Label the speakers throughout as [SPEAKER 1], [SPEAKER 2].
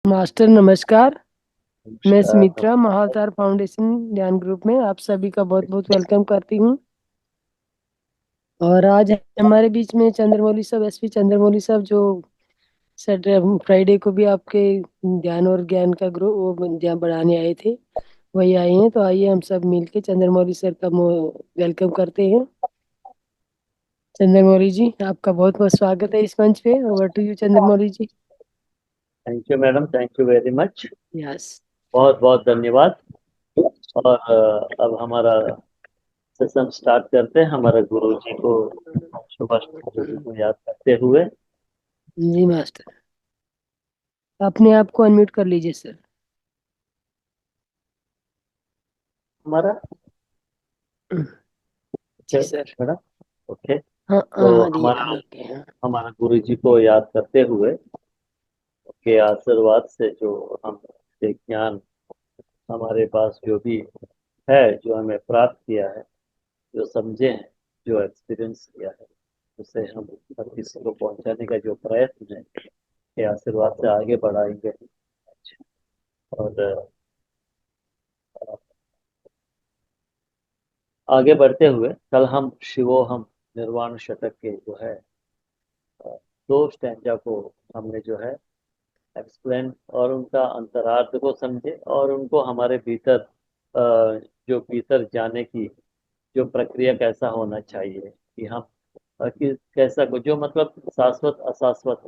[SPEAKER 1] Master नमस्कार। मैं
[SPEAKER 2] नमस्कार।
[SPEAKER 1] सुमित्रा महाअवतार फाउंडेशन ध्यान ग्रुप में आप सभी का बहुत बहुत वेलकम करती हूँ। और आज हमारे बीच में चंद्रमौली साहब, एसपी चंद्रमौली साहब, जो सैटरडे फ्राइडे को भी आपके ध्यान और ज्ञान का ग्रुप वो ध्यान बढ़ाने आए थे, वही आए हैं। तो आइए हम सब मिलके चंद्रमौली सर का वेलकम करते हैं। चंद्रमौली जी, आपका बहुत बहुत स्वागत है इस मंच पे। Over to you Chandramouli ji.
[SPEAKER 2] Thank you madam, thank you very much.
[SPEAKER 1] Yes.
[SPEAKER 2] बहुत बहुत धन्यवाद। और अब हमारा सेशन स्टार्ट करते हैं हमारे गुरु जी को, सुभाष गुरु जी को याद करते हुए।
[SPEAKER 1] जी मास्टर, अपने आप को अनम्यूट कर लीजिए सर।
[SPEAKER 2] हमारा ओके
[SPEAKER 1] जी सर।
[SPEAKER 2] मैडम। ओके।
[SPEAKER 1] हाँ
[SPEAKER 2] तो
[SPEAKER 1] हाँ हाँ जी,
[SPEAKER 2] हमारा
[SPEAKER 1] ओके हाँ।
[SPEAKER 2] हमारा गुरु जी को याद करते हुए उनके आशीर्वाद से जो हम ज्ञान हमारे पास जो भी है, जो हमें प्राप्त किया है, जो समझे हैं, जो एक्सपीरियंस किया है, उसे हम हर किसी को पहुंचाने का जो प्रयत्न है, के आशीर्वाद से आगे बढ़ाएंगे। और आगे बढ़ते हुए कल हम शिवोहम निर्वाण शतक के जो है अ, दो स्टैंजा को हमने जो है एक्सप्लेन और उनका अंतरार्थ को समझे और उनको हमारे भीतर जो भीतर जाने की जो प्रक्रिया कैसा होना चाहिए कि हम कि कैसा को जो मतलब शाश्वत अशाश्वत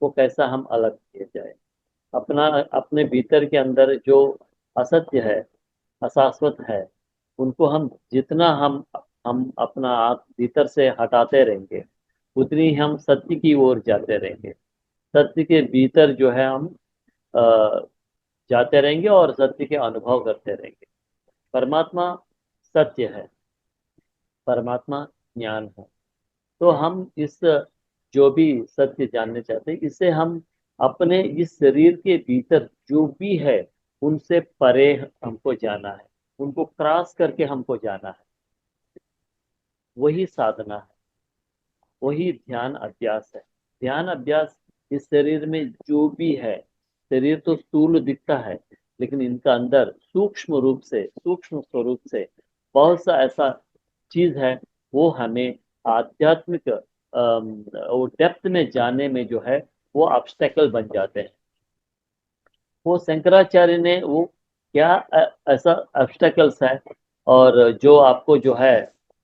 [SPEAKER 2] को कैसा हम अलग किए जाए। अपना अपने भीतर के अंदर जो असत्य है, अशाश्वत है, उनको हम जितना हम अपना आप भीतर से हटाते रहेंगे, उतनी हम सत्य की ओर जाते रहेंगे। सत्य के भीतर जो है हम अ, जाते रहेंगे और सत्य के अनुभव करते रहेंगे। परमात्मा सत्य है, परमात्मा ज्ञान है। तो हम इस जो भी सत्य जानने चाहते हैं, इसे हम अपने इस शरीर के भीतर जो भी है उनसे परे हमको जाना है, उनको क्रॉस करके हमको जाना है। वही साधना है, वही ध्यान अभ्यास है। ध्यान अभ्यास इस शरीर में जो भी है, शरीर तो स्थूल दिखता है, लेकिन इनका अंदर सूक्ष्म रूप से, सूक्ष्म स्वरूप से बहुत सा ऐसा चीज है, वो हमें आध्यात्मिक वो डेप्थ में जाने में जो है वो ऑब्स्टेकल बन जाते हैं। वो शंकराचार्य ने वो क्या ऐसा ऑब्स्टेकल्स है, और जो आपको जो है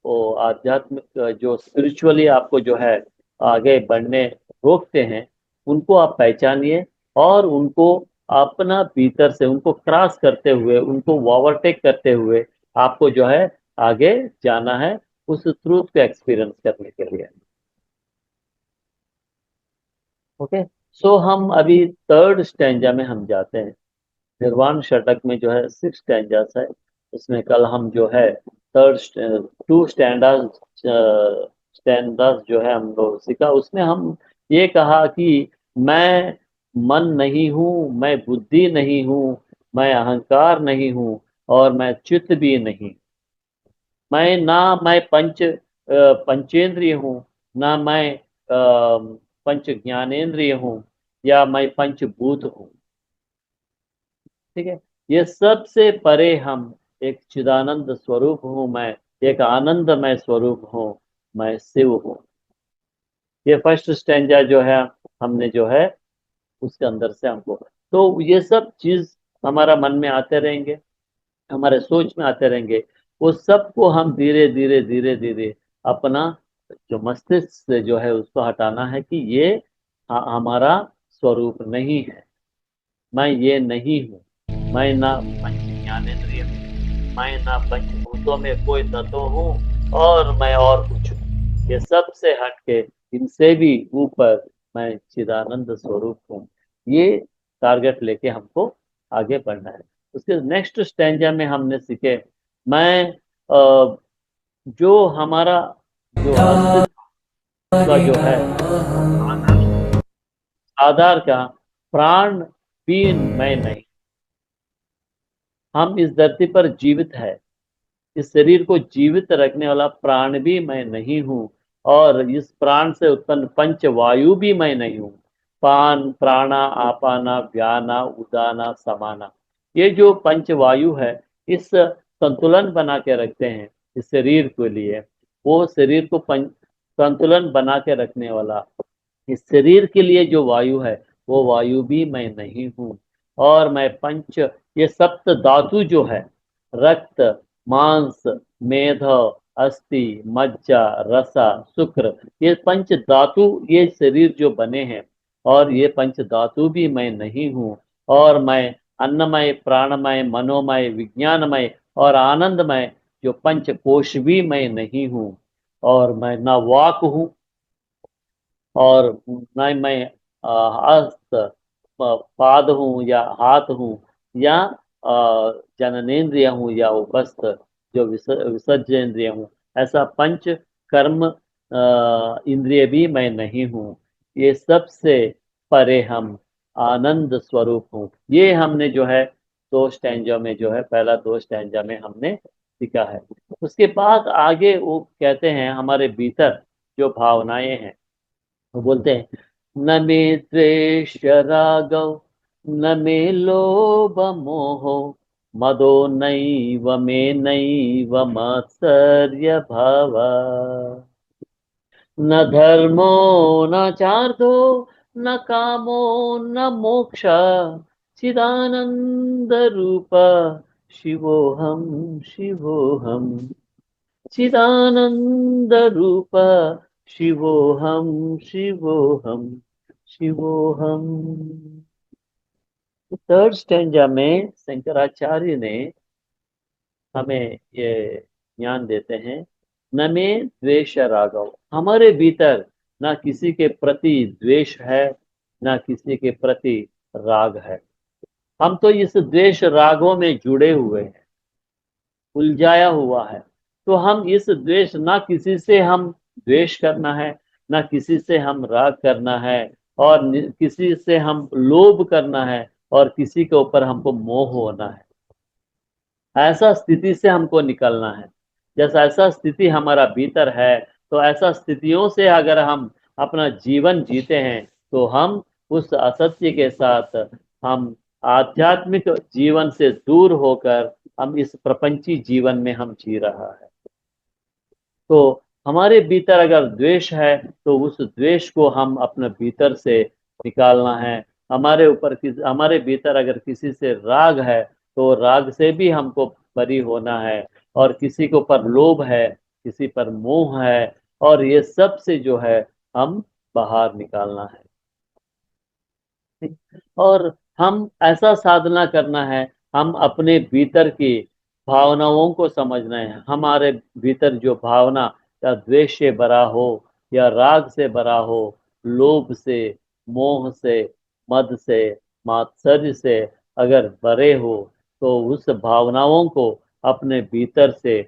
[SPEAKER 2] वो आध्यात्मिक जो स्पिरिचुअली आपको जो है आगे बढ़ने रोकते हैं, उनको आप पहचानिए और उनको अपना भीतर से उनको क्रॉस करते हुए, उनको ओवरटेक करते हुए आपको जो है आगे जाना है, उस ट्रूथ को एक्सपीरियंस करने के लिए। ओके। सो हम अभी थर्ड स्टैंजा में हम जाते हैं। निर्वाण षटक में जो है सिक्स स्टैंजास है। उसमें कल हम जो है थर्ड टू स्टैंडास स्टैंडास जो है हम लोग सीखा। उसमें हम ये कहा कि मैं मन नहीं हूँ, मैं बुद्धि नहीं हूँ, मैं अहंकार नहीं हूँ, और मैं चित्त भी नहीं। मैं पंचेंद्रिय हूँ, ना मैं पंच ज्ञानेंद्रिय हूँ, या मैं पंचभूत हूँ। ठीक है। ये सबसे परे हम एक चिदानंद स्वरूप हूँ मैं, एक आनंदमय स्वरूप हूँ, मैं शिव हूँ। ये फर्स्ट स्टेंजा जो है हमने जो है उसके अंदर से हमको, तो ये सब चीज हमारा मन में आते रहेंगे, हमारे सोच में आते रहेंगे। वो सबको हम धीरे धीरे धीरे धीरे अपना जो मस्तिष्क से जो है उसको हटाना है कि ये हमारा स्वरूप नहीं है। मैं ये नहीं हूँ। मैं ना पंच ज्ञानेंद्रिय हूँ, मैं ना पंचभूतों में कोई तत्व हूँ, और मैं और कुछ हूँ। ये सब से हट के, इनसे भी ऊपर मैं चिदानंद स्वरूप हूँ। ये टारगेट लेके हमको आगे बढ़ना है। उसके नेक्स्ट स्टेंजा में हमने सीखे, मैं जो हमारा जो अस्तित्व का जो है आधार का प्राण भी मैं नहीं। हम इस धरती पर जीवित है, इस शरीर को जीवित रखने वाला प्राण भी मैं नहीं हूँ, और इस प्राण से उत्पन्न पंच वायु भी मैं नहीं हूँ। पान प्राणा आपाना व्याना उदाना समाना, ये जो पंचवायु है इस संतुलन बना के रखते हैं इस शरीर के लिए। वो शरीर को संतुलन बना के रखने वाला इस शरीर के लिए जो वायु है वो वायु भी मैं नहीं हूँ। और मैं पंच ये सप्त धातु जो है रक्त मांस मेध अस्थि मज्जा रसा शुक्र, ये पंच धातु ये शरीर जो बने हैं और ये पंच धातु भी मैं नहीं हूँ। और मैं अन्नमय प्राणमय मनोमय विज्ञानमय और आनंदमय जो पंच कोश भी मैं नहीं हूँ। और मैं ना वाक हूँ और न मैं हस्त पाद हूँ या हाथ हूँ या जननेन्द्रिय हूँ या उपस्थ जो विसर्जेंद्रिय हूँ। ऐसा पंच कर्म इंद्रिय भी मैं नहीं हूँ। ये सबसे परे हम आनंद स्वरूप हूँ। ये हमने जो है दो स्टैंजा में जो है पहला दो स्टैंजा में हमने सीखा है। उसके बाद आगे वो कहते हैं हमारे भीतर जो भावनाएं हैं वो बोलते हैं न मे द्वेष रागौ न मे लोभ मोहो मदो नैव मे नैव मात्सर्य भाव न धर्मो न चार्धो न कामो न मोक्ष चिदानंद रूप शिवोहम शिवोहम चिदानंद रूप शिवोहम शिवोहम शिवोहम। थर्ड स्टेंजा में शंकराचार्य ने हमें ये ज्ञान देते हैं न में द्वेष रागव, हमारे भीतर ना किसी के प्रति द्वेष है ना किसी के प्रति राग है। हम तो इस द्वेष रागों में जुड़े हुए हैं, उलझाया हुआ है। तो हम इस द्वेष ना किसी से हम द्वेष करना है ना किसी से हम राग करना है और किसी से हम लोभ करना है और किसी के ऊपर हमको मोह होना है। ऐसा स्थिति से हमको निकलना है। जैसा ऐसा स्थिति हमारा भीतर है तो ऐसा स्थितियों से अगर हम अपना जीवन जीते हैं तो हम उस असत्य के साथ हम आध्यात्मिक जीवन से दूर होकर हम इस प्रपंची जीवन में हम जी रहा है। तो हमारे भीतर अगर द्वेष है तो उस द्वेष को हम अपने भीतर से निकालना है। हमारे भीतर अगर किसी से राग है तो राग से भी हमको बरी होना है। और किसी के ऊपर लोभ है किसी पर मोह है और ये सब से जो है हम बाहर निकालना है। और हम ऐसा साधना करना है, हम अपने भीतर की भावनाओं को समझना है। हमारे भीतर जो भावना या द्वेष से भरा हो या राग से भरा हो, लोभ से मोह से मद से मात्सर्य से अगर भरे हो तो उस भावनाओं को अपने भीतर से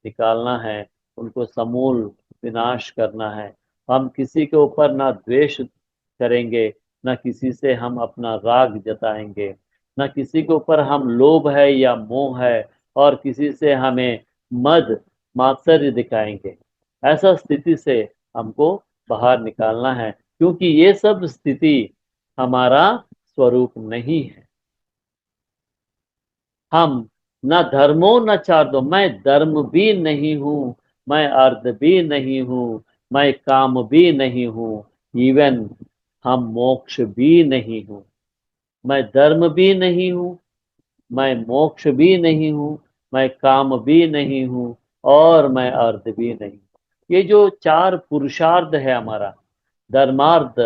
[SPEAKER 2] निकालना है, उनको समूल विनाश करना है। हम किसी के ऊपर ना द्वेष करेंगे न किसी से हम अपना राग जताएंगे, न किसी के ऊपर हम लोभ है या मोह है और किसी से हमें मद मात्सर्य दिखाएंगे। ऐसा स्थिति से हमको बाहर निकालना है क्योंकि ये सब स्थिति हमारा स्वरूप नहीं है। हम न धर्मो न चार्दो, मैं धर्म भी नहीं हूँ, मैं अर्थ भी नहीं हूँ, मैं काम भी नहीं हूँ, इवन हम मोक्ष भी नहीं हूँ। मैं धर्म भी नहीं हूँ, मैं मोक्ष भी नहीं हूँ, मैं काम भी नहीं हूँ और मैं अर्थ भी नहीं। ये जो चार पुरुषार्थ है हमारा धर्मार्थ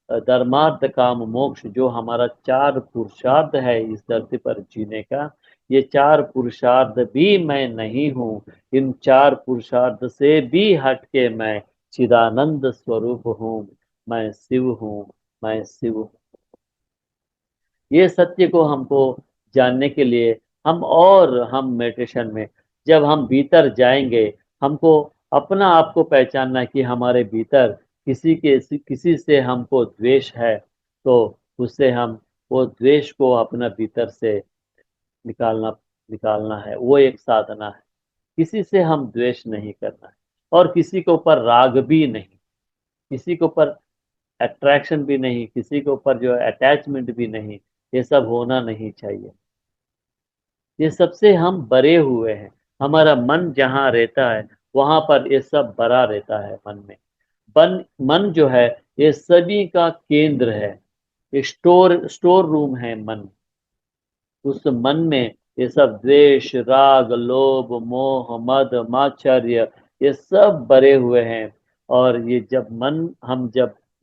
[SPEAKER 2] धर्मार्थ काम मोक्ष, जो हमारा चार पुरुषार्थ है इस धरती पर जीने का, ये चार पुरुषार्थ भी मैं नहीं हूँ। इन चार पुरुषार्थ से भी हट के मैं चिदानंद स्वरूप हूँ, मैं शिव हूँ, मैं शिव हूँ। ये सत्य को हमको जानने के लिए हम मेडिटेशन में जब हम भीतर जाएंगे, हमको अपना आप को पहचानना है कि हमारे भीतर किसी से हमको द्वेष है तो उससे हम वो द्वेष को अपना भीतर से निकालना निकालना है। वो एक साधना है। किसी से हम द्वेष नहीं करना है और किसी के ऊपर राग भी नहीं, किसी के ऊपर अट्रैक्शन भी नहीं, किसी के ऊपर जो है अटैचमेंट भी नहीं, ये सब होना नहीं चाहिए। ये सबसे हम बरे हुए हैं। हमारा मन जहाँ रहता है वहां पर ये सब भरा रहता है मन में। मन जो है ये सभी का केंद्र है, ये स्टोर रूम है मन। उस मन में ये सब द्वेष, राग, लोभ, मोह, मद, मात्सर्य, ये सब भरे हुए हैं। और ये जब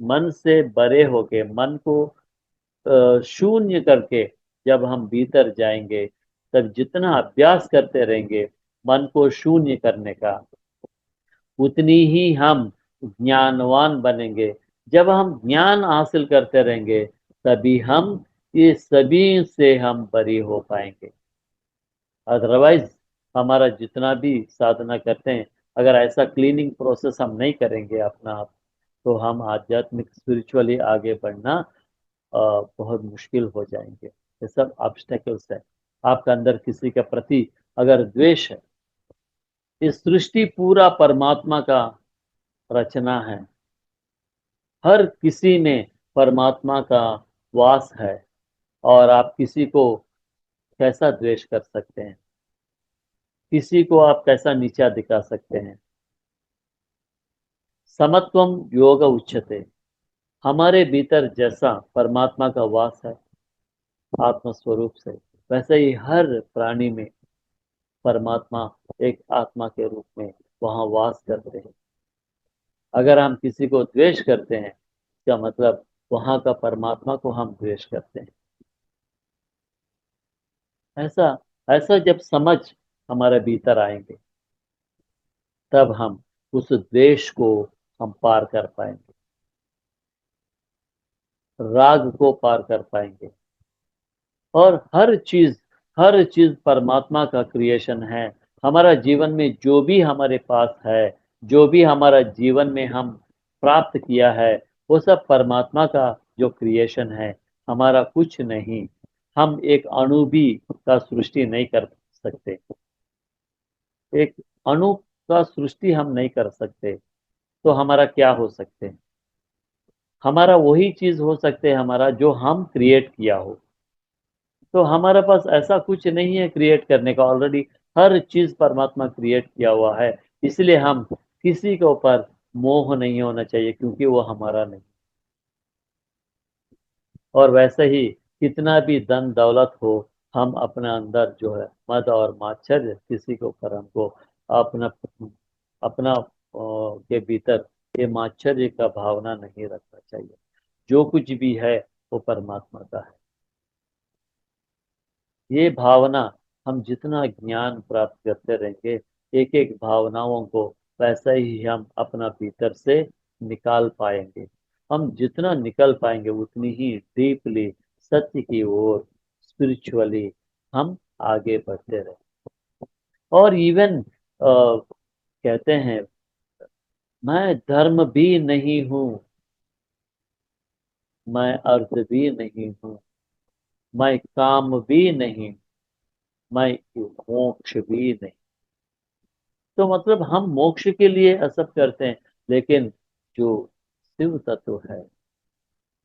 [SPEAKER 2] मन से भरे होके मन को शून्य करके जब हम भीतर जाएंगे, तब जितना अभ्यास करते रहेंगे मन को शून्य करने का, उतनी ही हम ज्ञानवान बनेंगे। जब हम ज्ञान हासिल करते रहेंगे तभी हम ये सभी से हम बरी हो पाएंगे। अदरवाइज हमारा जितना भी साधना करते हैं, अगर ऐसा क्लीनिंग प्रोसेस हम नहीं करेंगे अपना आप, तो हम आध्यात्मिक स्पिरिचुअली आगे बढ़ना बहुत मुश्किल हो जाएंगे। ये सब ऑब्स्टेकल्स है। आपका अंदर किसी के प्रति अगर द्वेष है, इस सृष्टि पूरा परमात्मा का रचना है। हर किसी में परमात्मा का वास है, और आप किसी को कैसा द्वेष कर सकते हैं? किसी को आप कैसा नीचा दिखा सकते हैं? समत्वम योग उच्यते। हमारे भीतर जैसा परमात्मा का वास है आत्म स्वरूप से, वैसे ही हर प्राणी में परमात्मा एक आत्मा के रूप में वहां वास करते हैं। अगर हम किसी को द्वेष करते हैं, इसका मतलब वहां का परमात्मा को हम द्वेष करते हैं। ऐसा ऐसा जब समझ हमारे भीतर आएंगे, तब हम उस द्वेष को हम पार कर पाएंगे, राग को पार कर पाएंगे। और हर चीज परमात्मा का क्रिएशन है। हमारा जीवन में जो भी हमारे पास है, जो भी हमारा जीवन में हम प्राप्त किया है, वो सब परमात्मा का जो क्रिएशन है, हमारा कुछ नहीं। हम एक अणु भी का सृष्टि नहीं कर सकते। एक अणु का सृष्टि हम नहीं कर सकते, तो हमारा क्या हो सकते हैं? हमारा वही चीज हो सकते हैं हमारा जो हम क्रिएट किया हो। तो हमारे पास ऐसा कुछ नहीं है क्रिएट करने का, ऑलरेडी हर चीज परमात्मा क्रिएट किया हुआ है। इसलिए हम किसी के ऊपर मोह नहीं होना चाहिए, क्योंकि वो हमारा नहीं। और वैसे ही कितना भी धन दौलत हो, हम अपने अंदर जो है मद और मात्सर्य, किसी के ऊपर हमको अपना अपना के भीतर ये मात्सर्य का भावना नहीं रखना चाहिए। जो कुछ भी है वो परमात्मा का है। ये भावना, हम जितना ज्ञान प्राप्त करते रहेंगे, एक एक भावनाओं को वैसा ही हम अपना भीतर से निकाल पाएंगे। हम जितना निकल पाएंगे उतनी ही डीपली सत्य की ओर स्पिरिचुअली हम आगे बढ़ते रहें। और इवन कहते हैं, मैं धर्म भी नहीं हूँ, मैं अर्थ भी नहीं हूँ, मैं काम भी नहीं, मैं मोक्ष भी नहीं। तो मतलब हम मोक्ष के लिए सब करते हैं, लेकिन जो शिव तत्व है,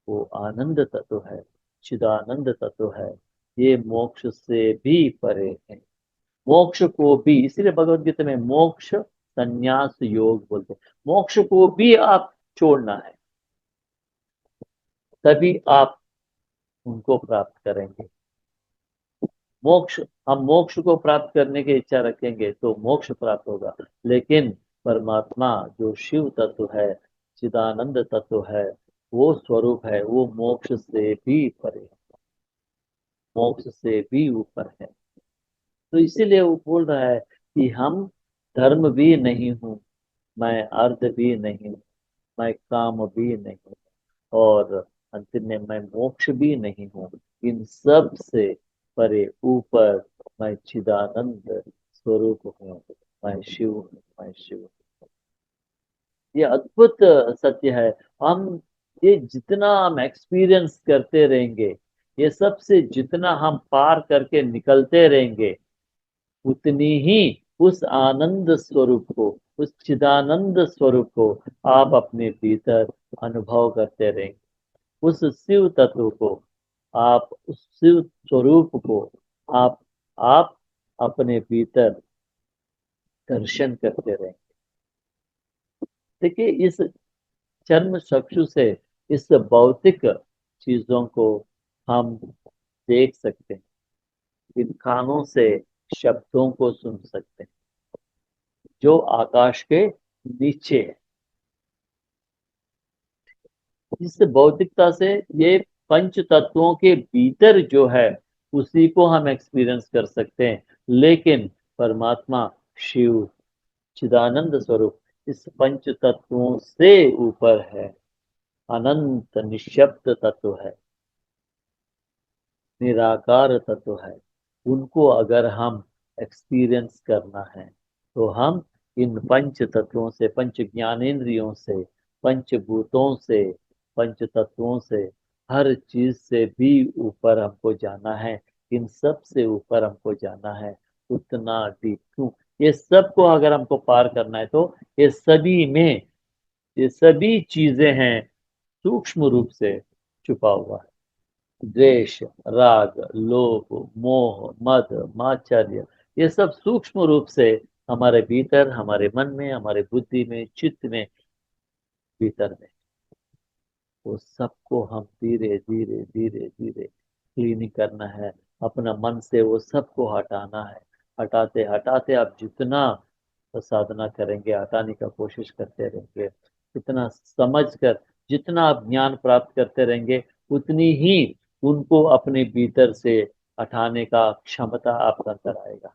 [SPEAKER 2] वो आनंद तत्व है, चिदानंद तत्व है, ये मोक्ष से भी परे है। मोक्ष को भी, इसीलिए भगवत गीता में मोक्ष संन्यास योग बोलते हैं। मोक्ष को भी आप छोड़ना है, तभी आप उनको प्राप्त करेंगे। मोक्ष, हम मोक्ष को प्राप्त करने की इच्छा रखेंगे तो मोक्ष प्राप्त होगा, लेकिन परमात्मा जो शिव तत्व है, चिदानंद तत्व है, वो स्वरूप है, वो मोक्ष से भी परे है, मोक्ष से भी ऊपर है। तो इसीलिए वो बोल रहा है कि हम धर्म भी नहीं हूं, मैं अर्थ भी नहीं हूं, मैं काम भी नहीं हूं, और अंतिम में मैं मोक्ष भी नहीं हूँ। इन सब से परे ऊपर मैं चिदानंद स्वरूप हूँ, मैं शिव हूँ, मैं शिव हूँ। ये अद्भुत सत्य है। हम ये जितना हम एक्सपीरियंस करते रहेंगे, ये सब से जितना हम पार करके निकलते रहेंगे, उतनी ही उस आनंद स्वरूप को, उस चिदानंद स्वरूप को आप अपने भीतर अनुभव करते रहेंगे। उस शिव तत्व को, आप उस शिव स्वरूप को आप आप अपने भीतर दर्शन करते रहेंगे। देखिए, इस चर्म चक्षु से इस भौतिक चीजों को हम देख सकते हैं, इन कानों से शब्दों को सुन सकते हैं जो आकाश के नीचे है। इस भौतिकता से ये पंच तत्वों के भीतर जो है उसी को हम एक्सपीरियंस कर सकते हैं, लेकिन परमात्मा शिव चिदानंद स्वरूप इस पंच तत्वों से ऊपर है, अनंत निशब्द तत्व है, निराकार तत्व है। उनको अगर हम एक्सपीरियंस करना है तो हम इन पंच तत्वों से, पंच ज्ञानेंद्रियों से, पंचभूतों से, पंच तत्वों से, हर चीज से भी ऊपर हमको जाना है। इन सब से ऊपर हमको जाना है, उतना डीप। क्यों? ये सब को अगर हमको पार करना है तो ये सभी में, ये सभी चीजें हैं सूक्ष्म रूप से छुपा हुआ है। द्वेष, राग, लोभ, मोह, मद, मात्सर्य, ये सब सूक्ष्म रूप से हमारे भीतर, हमारे मन में, हमारे बुद्धि में, चित्त में, भीतर में, वो सबको हम धीरे धीरे धीरे धीरे क्लीन करना है। अपना मन से वो सबको हटाना है। हटाते हटाते आप जितना साधना करेंगे, हटाने का कोशिश करते रहेंगे, इतना समझ कर जितना आप ज्ञान प्राप्त करते रहेंगे, उतनी ही उनको अपने भीतर से हटाने का क्षमता आपका अंदर आएगा।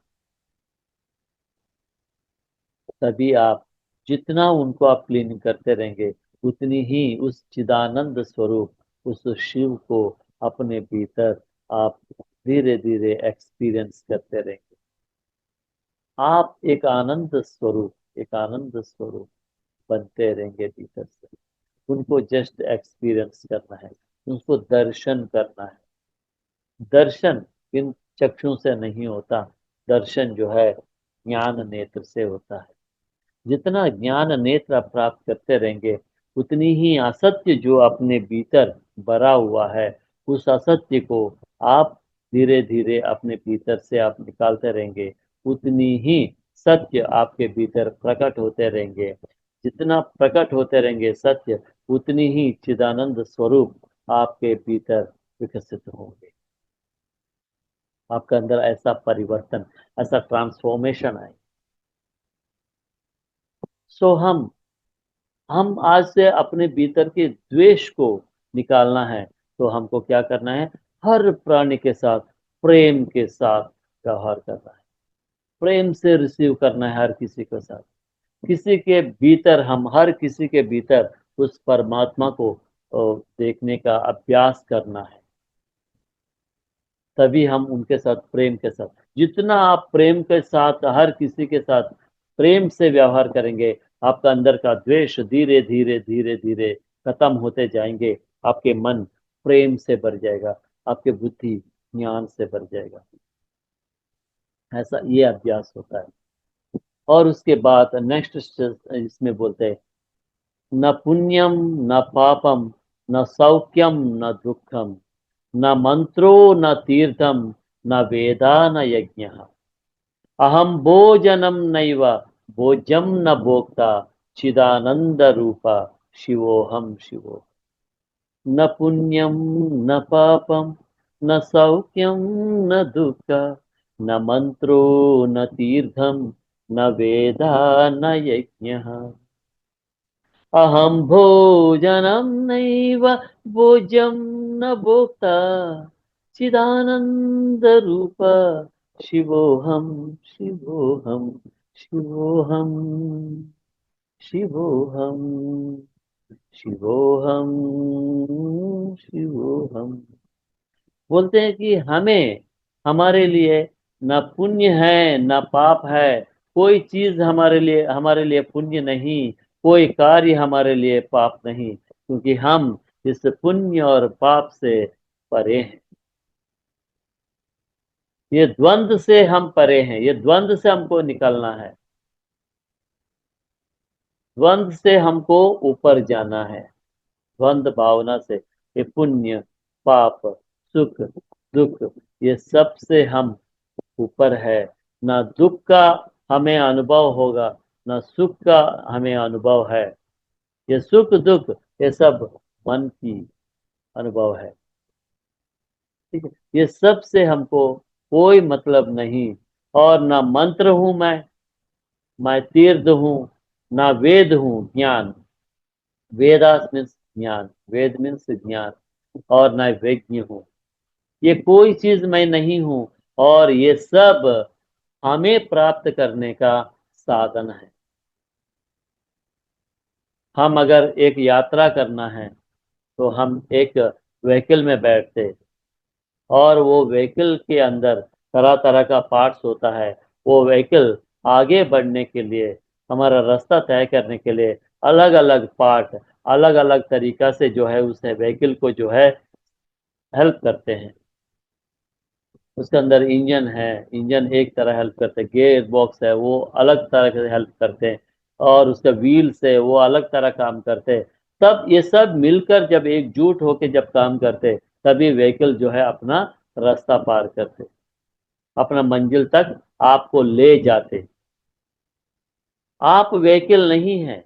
[SPEAKER 2] तभी आप जितना उनको आप क्लीनिंग करते रहेंगे, उतनी ही उस चिदानंद स्वरूप, उस शिव को अपने भीतर आप धीरे धीरे एक्सपीरियंस करते रहेंगे। आप एक आनंद स्वरूप बनते रहेंगे भीतर से। उनको जस्ट एक्सपीरियंस करना है, उनको दर्शन करना है। दर्शन इन चक्षुओं से नहीं होता, दर्शन जो है ज्ञान नेत्र से होता है। जितना ज्ञान नेत्र आप प्राप्त करते रहेंगे, उतनी ही असत्य जो अपने भीतर भरा हुआ है, उस असत्य को आप धीरे धीरे अपने भीतर से आप निकालते रहेंगे, उतनी ही सत्य आपके भीतर प्रकट होते रहेंगे। जितना प्रकट होते रहेंगे सत्य, उतनी ही चिदानंद स्वरूप आपके भीतर विकसित होंगे। आपके अंदर ऐसा परिवर्तन, ऐसा ट्रांसफॉर्मेशन आए। सो हम आज से अपने भीतर के द्वेष को निकालना है। तो हमको क्या करना है? हर प्राणी के साथ प्रेम के साथ व्यवहार करना है, प्रेम से रिसीव करना है हर किसी के साथ। किसी के भीतर, हम हर किसी के भीतर उस परमात्मा को देखने का अभ्यास करना है। तभी हम उनके साथ प्रेम के साथ, जितना आप प्रेम के साथ हर किसी के साथ प्रेम से व्यवहार करेंगे, आपका अंदर का द्वेष धीरे धीरे धीरे धीरे खत्म होते जाएंगे। आपके मन प्रेम से भर जाएगा, आपके बुद्धि ज्ञान से भर जाएगा। ऐसा ये अभ्यास होता है। और उसके बाद नेक्स्ट इसमें बोलते हैं, न पुण्यम न पापम न सौख्यम न दुखम न मंत्रो न तीर्थम न वेदा न यज्ञ। अहम भोजनम नैव भोज्यम न भोक्ता चिदानंद रूपा शिवोहम शिवो। न पुण्यम न पापम न सौख्यम न दुख न मंत्रो न तीर्थम न वेदा न यज्ञ। अहम भोजनम नैव भोज्यम न भोक्ता चिदानंद रूप शिवोहम शिवोहम शिवोहम शिवोहम शिवोहम शिवोहम। बोलते हैं कि हमें, हमारे लिए न पुण्य है न पाप है। कोई चीज हमारे लिए पुण्य नहीं, कोई कार्य हमारे लिए पाप नहीं, क्योंकि हम इस पुण्य और पाप से परे हैं। ये द्वंद से हम परे हैं, ये द्वंद से हमको निकलना है, द्वंद से हमको ऊपर जाना है। द्वंद्व भावना से, ये पुण्य पाप सुख दुख, ये सब से हम ऊपर है। ना दुख का हमें अनुभव होगा, ना सुख का हमें अनुभव है। ये सुख दुख ये सब मन की अनुभव है। ठीक है, ये सब से हमको कोई मतलब नहीं। और ना मंत्र हूं मैं तीर्थ हूं, ना वेद हूं ज्ञान। वेदास मीन्स ज्ञान, वेद मीन्स ज्ञान। और ना यज्ञ हूं, ये कोई चीज मैं नहीं हूं। और ये सब हमें प्राप्त करने का साधन है। हम अगर एक यात्रा करना है तो हम एक व्हीकल में बैठते, और वो व्हीकल के अंदर तरह तरह का पार्ट्स होता है। वो व्हीकल आगे बढ़ने के लिए, हमारा रास्ता तय करने के लिए अलग अलग पार्ट अलग अलग तरीका से जो है उस व्हीकल को जो है हेल्प करते हैं। उसके अंदर इंजन है, इंजन एक तरह हेल्प करते हैं, गियर बॉक्स है वो अलग तरह से हेल्प करते हैं, और उसका व्हील्स है वो अलग तरह काम करते हैं। तब ये सब मिलकर जब एकजुट होकर जब काम करते, तभी व्हीकल जो है अपना रास्ता पार करते, अपना मंजिल तक आपको ले जाते। आप व्हीकल नहीं है,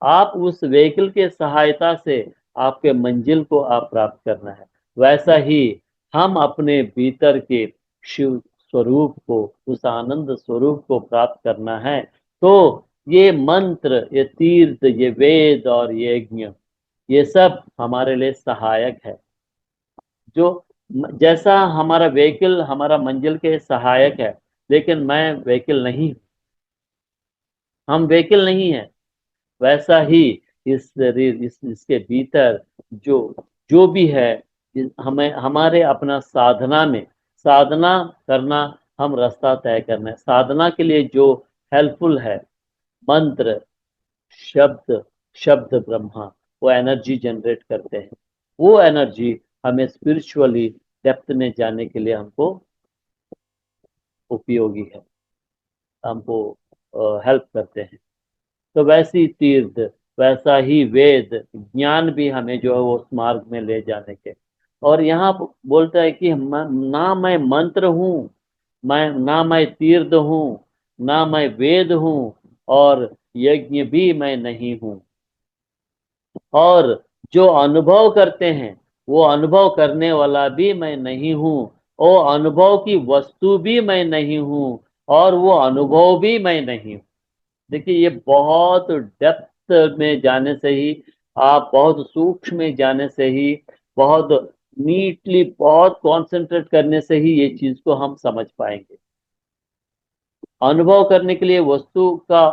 [SPEAKER 2] आप उस व्हीकल के सहायता से आपके मंजिल को आप प्राप्त करना है। वैसा ही हम अपने भीतर के शिव स्वरूप को, उस आनंद स्वरूप को प्राप्त करना है। तो ये मंत्र, ये तीर्थ, ये वेद और ये यज्ञ, ये सब हमारे लिए सहायक है। जो जैसा हमारा व्हीकल हमारा मंजिल के सहायक है, लेकिन मैं व्हीकल नहीं, हम व्हीकल नहीं है। वैसा ही इस शरीर, इसके भीतर जो जो भी है, हमें हमारे अपना साधना में, साधना करना, हम रास्ता तय करना है। साधना के लिए जो हेल्पफुल है, मंत्र शब्द, शब्द ब्रह्मा, वो एनर्जी जनरेट करते हैं। वो एनर्जी हमें स्पिरिचुअली डेप्थ में जाने के लिए हमको उपयोगी है, हमको हेल्प करते हैं। तो वैसी तीर्थ, वैसा ही वेद ज्ञान भी हमें जो है वो उस मार्ग में ले जाने के। और यहाँ बोलता है कि ना मैं मंत्र हूँ, मैं ना मैं तीर्थ हूँ, ना मैं वेद हूँ, और यज्ञ भी मैं नहीं हूँ। और जो अनुभव करते हैं, वो अनुभव करने वाला भी मैं नहीं हूँ। वो अनुभव की वस्तु भी मैं नहीं हूँ, और वो अनुभव भी मैं नहीं हूँ। देखिए, ये बहुत डेप्थ में जाने से ही, आप बहुत सूक्ष्म में जाने से ही, बहुत नीटली, बहुत कंसंट्रेट करने से ही ये चीज को हम समझ पाएंगे। अनुभव करने के लिए वस्तु का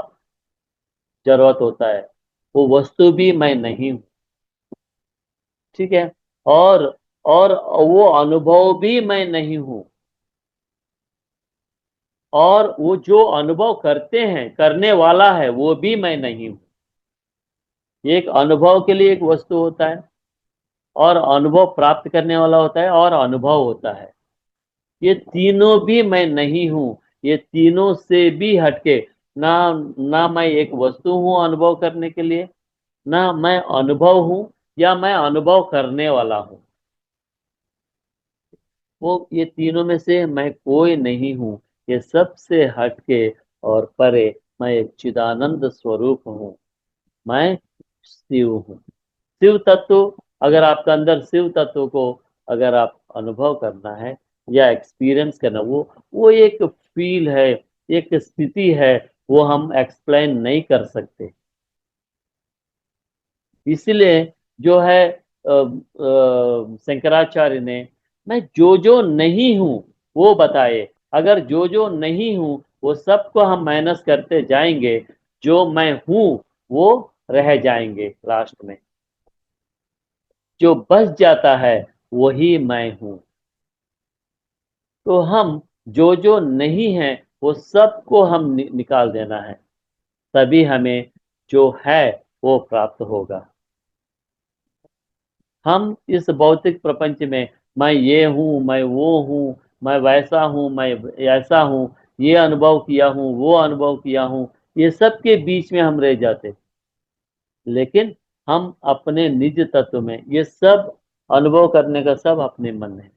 [SPEAKER 2] जरूरत होता है, वो वस्तु भी मैं नहीं हूँ। ठीक है, और और वो अनुभव भी मैं नहीं हूँ। और वो जो अनुभव करते हैं, करने वाला है, वो भी मैं नहीं हूँ। एक अनुभव के लिए एक वस्तु होता है, और अनुभव प्राप्त करने वाला होता है, और अनुभव होता है। ये तीनों भी मैं नहीं हूं। ये तीनों से भी हटके, ना ना मैं एक वस्तु हूं अनुभव करने के लिए, ना मैं अनुभव हूं, या मैं अनुभव करने वाला हूं। वो ये तीनों में से मैं कोई नहीं हूं। ये सबसे हटके और परे मैं एक चिदानंद स्वरूप हूं। मैं शिव हूं। शिव तत्व, अगर आपका अंदर शिव तत्व को अगर आप अनुभव करना है या एक्सपीरियंस करना, वो एक फील है, एक स्थिति है, वो हम एक्सप्लेन नहीं कर सकते। इसलिए जो है शंकराचार्य ने मैं जो जो नहीं हूं वो बताए। अगर जो जो नहीं हूं वो सबको हम माइनस करते जाएंगे, जो मैं हूं वो रह जाएंगे लास्ट में। जो बच जाता है वही मैं हूं। तो हम जो जो नहीं है वो सबको हम निकाल देना है, तभी हमें जो है वो प्राप्त होगा। हम इस भौतिक प्रपंच में मैं ये हूँ, मैं वो हूँ, मैं वैसा हूँ, मैं ऐसा हूँ, ये अनुभव किया हूँ, वो अनुभव किया हूँ, ये सब के बीच में हम रह जाते। लेकिन हम अपने निज तत्व में, ये सब अनुभव करने का सब अपने मन है।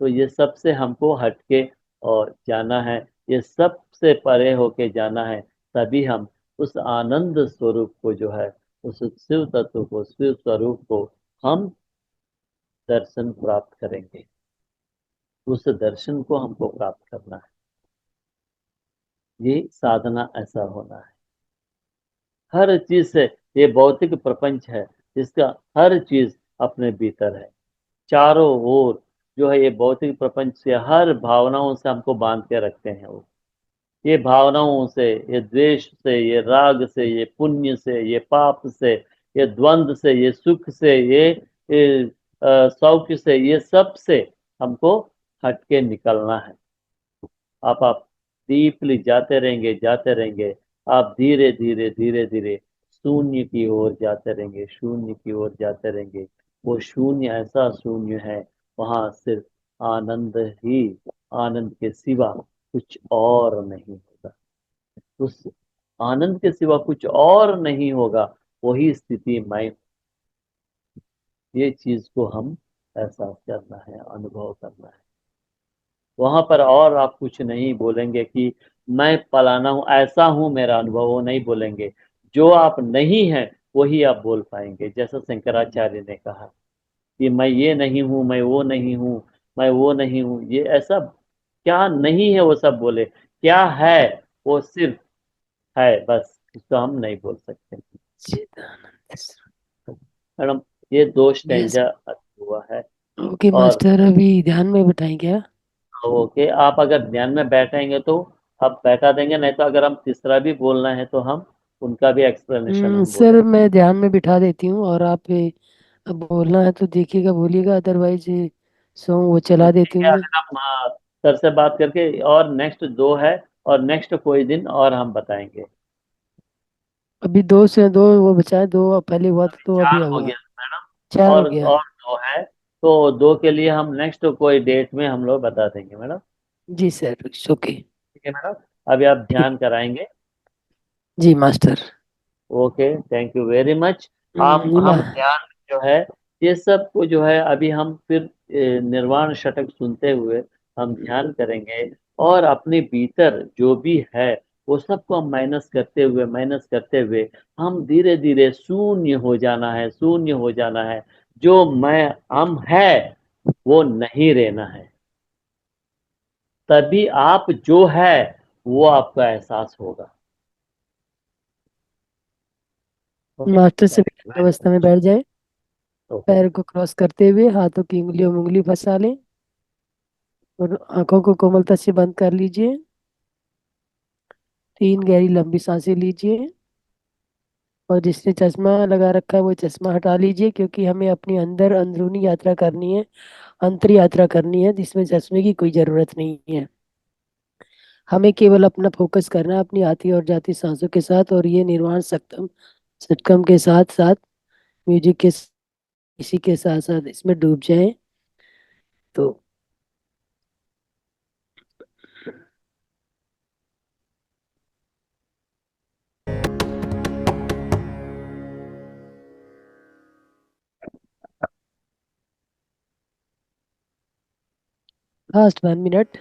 [SPEAKER 2] तो ये सब से हमको हटके और जाना है, ये सब से परे होके जाना है। तभी हम उस आनंद स्वरूप को जो है, उस शिव तत्व को, शिव स्वरूप को हम दर्शन प्राप्त करेंगे। उस दर्शन को हमको प्राप्त करना है। ये साधना ऐसा होना है। हर चीज से, ये भौतिक प्रपंच है जिसका हर चीज अपने भीतर है। चारों ओर जो है ये भौतिक प्रपंच से हर भावनाओं से हमको बांध के रखते हैं वो। ये भावनाओं से, ये द्वेष से, ये राग से, ये पुण्य से, ये पाप से, ये द्वंद्व से, ये सुख से, ये सौख्य से, ये सब से हमको हटके निकलना है। आप डीपली जाते रहेंगे, जाते रहेंगे। आप धीरे धीरे धीरे धीरे शून्य की ओर जाते रहेंगे, शून्य की ओर जाते रहेंगे। वो शून्य ऐसा शून्य है, वहां सिर्फ आनंद ही, आनंद के सिवा कुछ और नहीं होगा। उस आनंद के सिवा कुछ और नहीं होगा। वही स्थिति मैं, ये चीज को हम एहसास करना है, अनुभव करना है। वहां पर और आप कुछ नहीं बोलेंगे कि मैं फलाना हूं, ऐसा हूं, मेरा अनुभव, वो नहीं बोलेंगे। जो आप नहीं हैं वही आप बोल पाएंगे। जैसा शंकराचार्य ने कहा कि मैं ये नहीं हूं, मैं वो नहीं हूं, मैं वो नहीं हूं, ये ऐसा क्या नहीं है वो सब बोले। क्या है, वो सिर्फ है, बस इसको हम नहीं बोल सकते।
[SPEAKER 1] चिदानंद।
[SPEAKER 2] मैडम, ये दो
[SPEAKER 1] यस।
[SPEAKER 2] स्टैंजा हुआ है।
[SPEAKER 1] ओके
[SPEAKER 2] और
[SPEAKER 1] मास्टर, अभी ध्यान में बिठाएं क्या?
[SPEAKER 2] ओके, आप अगर ध्यान में बैठेंगे तो आप बैठा देंगे, नहीं तो अगर हम तीसरा भी बोलना है तो हम उनका भी एक्सप्लेनेशन हम
[SPEAKER 1] सर
[SPEAKER 2] बोलेंगे।
[SPEAKER 1] मैं ध्यान में बिठा देती हूँ, और आप अब बोलना है तो देखिएगा बोलिएगा, अदरवाइज सॉन्ग वो चला
[SPEAKER 2] ठीक
[SPEAKER 1] देती हूँ
[SPEAKER 2] है,
[SPEAKER 1] मैं।
[SPEAKER 2] अगर हम सर से बात करके, और नेक्स्ट दो है, और नेक्स्ट कोई दिन और हम बताएंगे।
[SPEAKER 1] अभी दो से दो वो बचा है, दो पहले हुआ था,
[SPEAKER 2] अभी
[SPEAKER 1] दो अभी
[SPEAKER 2] चार हो
[SPEAKER 1] हुआ।
[SPEAKER 2] गया मैडम,
[SPEAKER 1] चार हो गया।
[SPEAKER 2] और दो है। तो दो के लिए हम नेक्स्ट कोई डेट में हम लोग बता देंगे मैडम।
[SPEAKER 1] जी सर, इट्स ओके।
[SPEAKER 2] ठीक है मैडम, अभी आप
[SPEAKER 1] ठीक।
[SPEAKER 2] ध्यान कराएंगे।
[SPEAKER 1] जी master.
[SPEAKER 2] Okay, thank you very much. हम
[SPEAKER 1] मा-
[SPEAKER 2] ध्यान जो है, ये सब को जो है अभी हम फिर निर्वाण षटक सुनते हुए हम ध्यान करेंगे। और अपने भीतर जो भी है वो सबको हम माइनस करते हुए, माइनस करते हुए हम धीरे धीरे शून्य हो जाना है, शून्य हो जाना है। जो मैं, हम है, वो नहीं रहना है। तभी आप जो है वो आपका एहसास होगा। ओके,
[SPEAKER 1] मास्टर से
[SPEAKER 2] थैंक यू
[SPEAKER 1] विकट
[SPEAKER 2] वेरी
[SPEAKER 1] अवस्था में
[SPEAKER 2] मच।
[SPEAKER 1] बैठ जाए।
[SPEAKER 2] ओके।
[SPEAKER 1] पैर को क्रॉस करते हुए हाथों की उंगलियों में उंगली फंसा लें, और आंखों को कोमलता से बंद कर लीजिए। तीन गहरी लंबी सांसें लीजिए। और जिसने चश्मा लगा रखा है वो चश्मा हटा लीजिए, क्योंकि हमें अपनी अंदर अंदरूनी यात्रा करनी है, अंतर यात्रा करनी है, जिसमें चश्मे की कोई ज़रूरत नहीं है। हमें केवल अपना फोकस करना है अपनी आती और जाती सांसों के साथ, और ये निर्वाण सत्कम सटकम के साथ साथ म्यूजिक के इसी के साथ साथ इसमें डूब जाए। तो last 1 minute.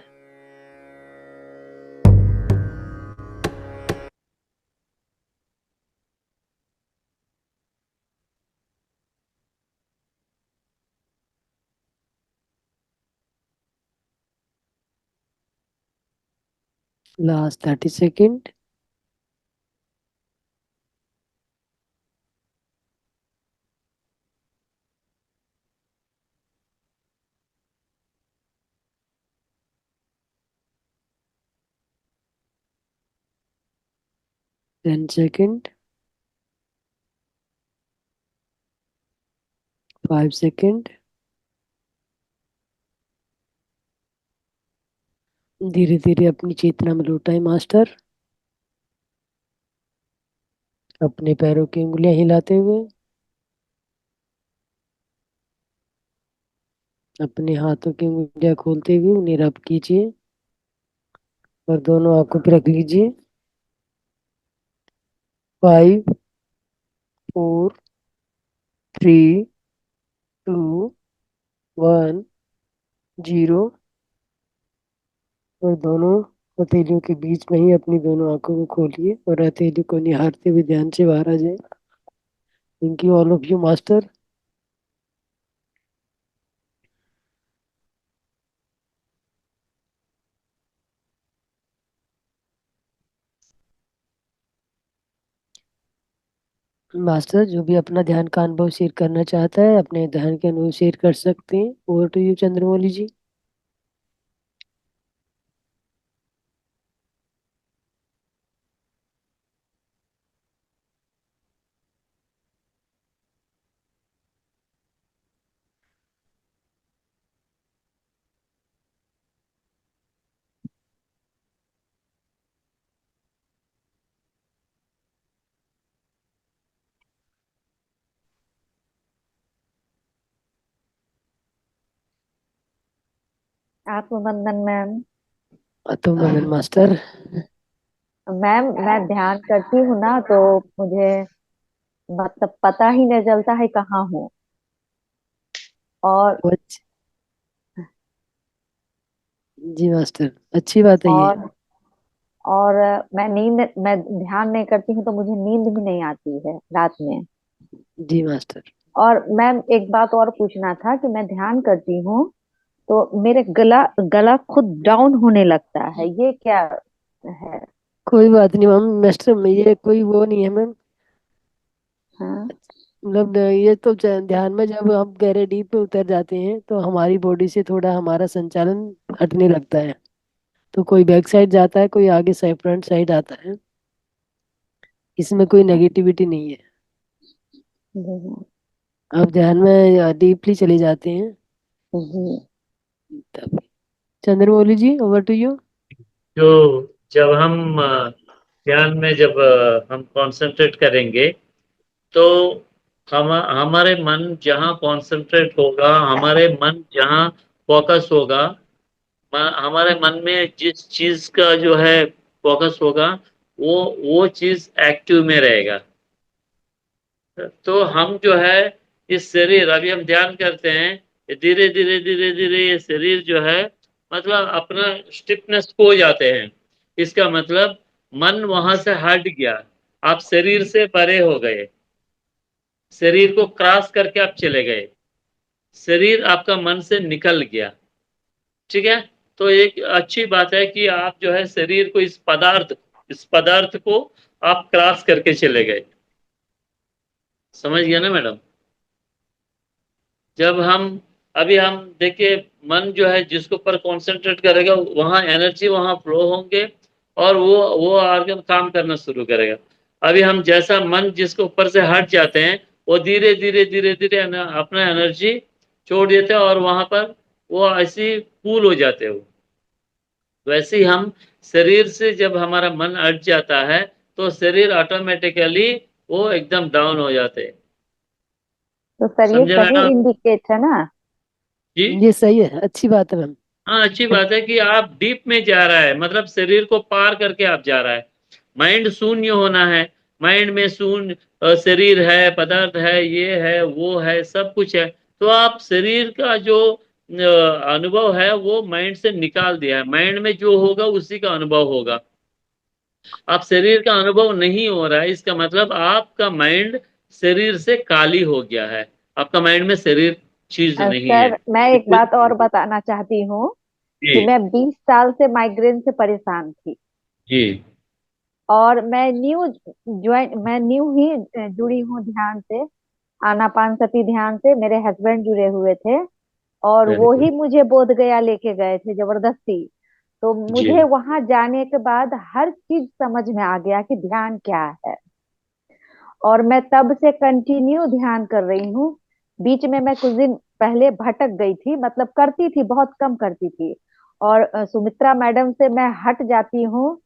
[SPEAKER 1] Last 30 second. 10 second. 5 second. धीरे धीरे अपनी चेतना में लौटाए मास्टर, अपने पैरों की उंगलियां हिलाते हुए, अपने हाथों की उंगलियां खोलते हुए उन्हें रब कीजिए, और दोनों आंखों पर रख लीजिए। 5, 4, 3, 2, 1, 0। और दोनों हथेलियों के बीच में ही अपनी दोनों आंखों को खोलिए और हथेली को निहारते हुए ध्यान से बाहर आ जाए। Thank you all of you master. Master जो भी अपना ध्यान का अनुभव शेयर करना चाहता है अपने ध्यान के अनुभव शेयर कर सकते हैं। Over to you Chandramouli ji.
[SPEAKER 3] आत्मबंधन मैम।
[SPEAKER 1] तो मदन मास्टर।
[SPEAKER 3] मैम मैं ध्यान करती हूँ ना तो मुझे मतलब पता ही नहीं चलता है कहाँ हूँ। और
[SPEAKER 1] अच्छा, जी मास्टर, अच्छी बात है ये।
[SPEAKER 3] और और मैं ध्यान नहीं करती हूँ तो मुझे नींद भी नहीं आती है रात में।
[SPEAKER 1] जी मास्टर।
[SPEAKER 3] और मैम एक बात और पूछना था कि मैं ध्यान करती हूँ तो मेरे गला गला खुद डाउन होने लगता है, ये क्या है?
[SPEAKER 1] कोई बात नहीं मैम, मास्टर में ये कोई वो नहीं है मैम।
[SPEAKER 3] हाँ।
[SPEAKER 1] मतलब ये तो ध्यान में जब हम गहरे डीप में उतर जाते हैं तो हमारी बॉडी से थोड़ा हमारा संचालन हटने लगता है। तो कोई बैक साइड जाता है, कोई आगे साइड फ्रंट साइड आता है। इसमें कोई नेगेटिविटी नहीं है।
[SPEAKER 3] जी।
[SPEAKER 1] आप ध्यान में डीपली चले जाते हैं
[SPEAKER 3] जी।
[SPEAKER 1] तब। चंद्रमौली जी, ओवर टू यू।
[SPEAKER 2] जो जब हम ध्यान में जब हम कंसंट्रेट करेंगे तो हमारे मन जहाँ कंसंट्रेट होगा, हमारे मन जहाँ फोकस होगा, हमारे मन में जिस चीज का जो है फोकस होगा, वो चीज एक्टिव में रहेगा। तो हम जो है इस शरीर, अभी हम ध्यान करते हैं, धीरे धीरे धीरे धीरे ये शरीर जो है मतलब अपना स्टिफनेस खो जाते हैं। इसका मतलब मन वहां से हट गया, आप शरीर से परे हो गए, शरीर को क्रॉस करके आप चले गए, शरीर आपका मन से निकल गया। ठीक है। तो एक अच्छी बात है कि आप जो है शरीर को, इस पदार्थ को आप क्रॉस करके चले गए। समझ गया ना मैडम? जब हम, अभी हम देखिए, मन जो है जिसके ऊपर कंसंट्रेट करेगा वहां एनर्जी वहां फ्लो होंगे और वो ऑर्गन काम करना शुरू करेगा। अभी हम जैसा मन जिसके ऊपर से हट जाते हैं, वो धीरे धीरे धीरे धीरे अपना एनर्जी छोड़ देते हैं और वहां पर वो ऐसे ही कूल हो जाते हैं। वैसे ही हम शरीर से जब हमारा मन हट जाता है तो शरीर ऑटोमेटिकली वो एकदम डाउन हो जाते हैं।
[SPEAKER 3] तो सर ये
[SPEAKER 2] समझे
[SPEAKER 3] सही
[SPEAKER 2] मैडम?
[SPEAKER 3] इंडिकेट है ना?
[SPEAKER 2] जी।
[SPEAKER 1] ये सही है, अच्छी बात है मैम।
[SPEAKER 2] हाँ, अच्छी बात है कि आप डीप में जा रहा है, मतलब शरीर को पार करके आप जा रहा है। माइंड शून्य होना है। माइंड में शून्य शरीर है, पदार्थ है, ये है, वो है, सब कुछ है। तो आप शरीर का जो अनुभव है वो माइंड से निकाल दिया है। माइंड में जो होगा उसी का अनुभव होगा। आप शरीर का अनुभव नहीं हो रहा है, इसका मतलब आपका माइंड शरीर से खाली हो गया है। आपका माइंड में शरीर चीज नहीं है।
[SPEAKER 3] सर मैं एक बात और बताना चाहती हूँ कि
[SPEAKER 2] जी।
[SPEAKER 3] मैं 20 साल से माइग्रेन से परेशान थी।
[SPEAKER 2] जी।
[SPEAKER 3] और मैं न्यू ही जुड़ी हूँ ध्यान से, आनापानसती ध्यान से। मेरे हस्बैंड जुड़े हुए थे और
[SPEAKER 2] वेरी
[SPEAKER 3] वो
[SPEAKER 2] गुड।
[SPEAKER 3] ही मुझे बोध गया लेके गए थे जबरदस्ती। तो
[SPEAKER 2] जी।
[SPEAKER 3] मुझे वहां जाने के बाद हर चीज समझ में आ गया कि ध्यान क्या है। और मैं तब से कंटिन्यू ध्यान कर रही हूँ। बीच में मैं कुछ दिन पहले भटक गई थी, मतलब करती थी, बहुत कम करती थी। और सुमित्रा मैडम से मैं हट जाती हूँ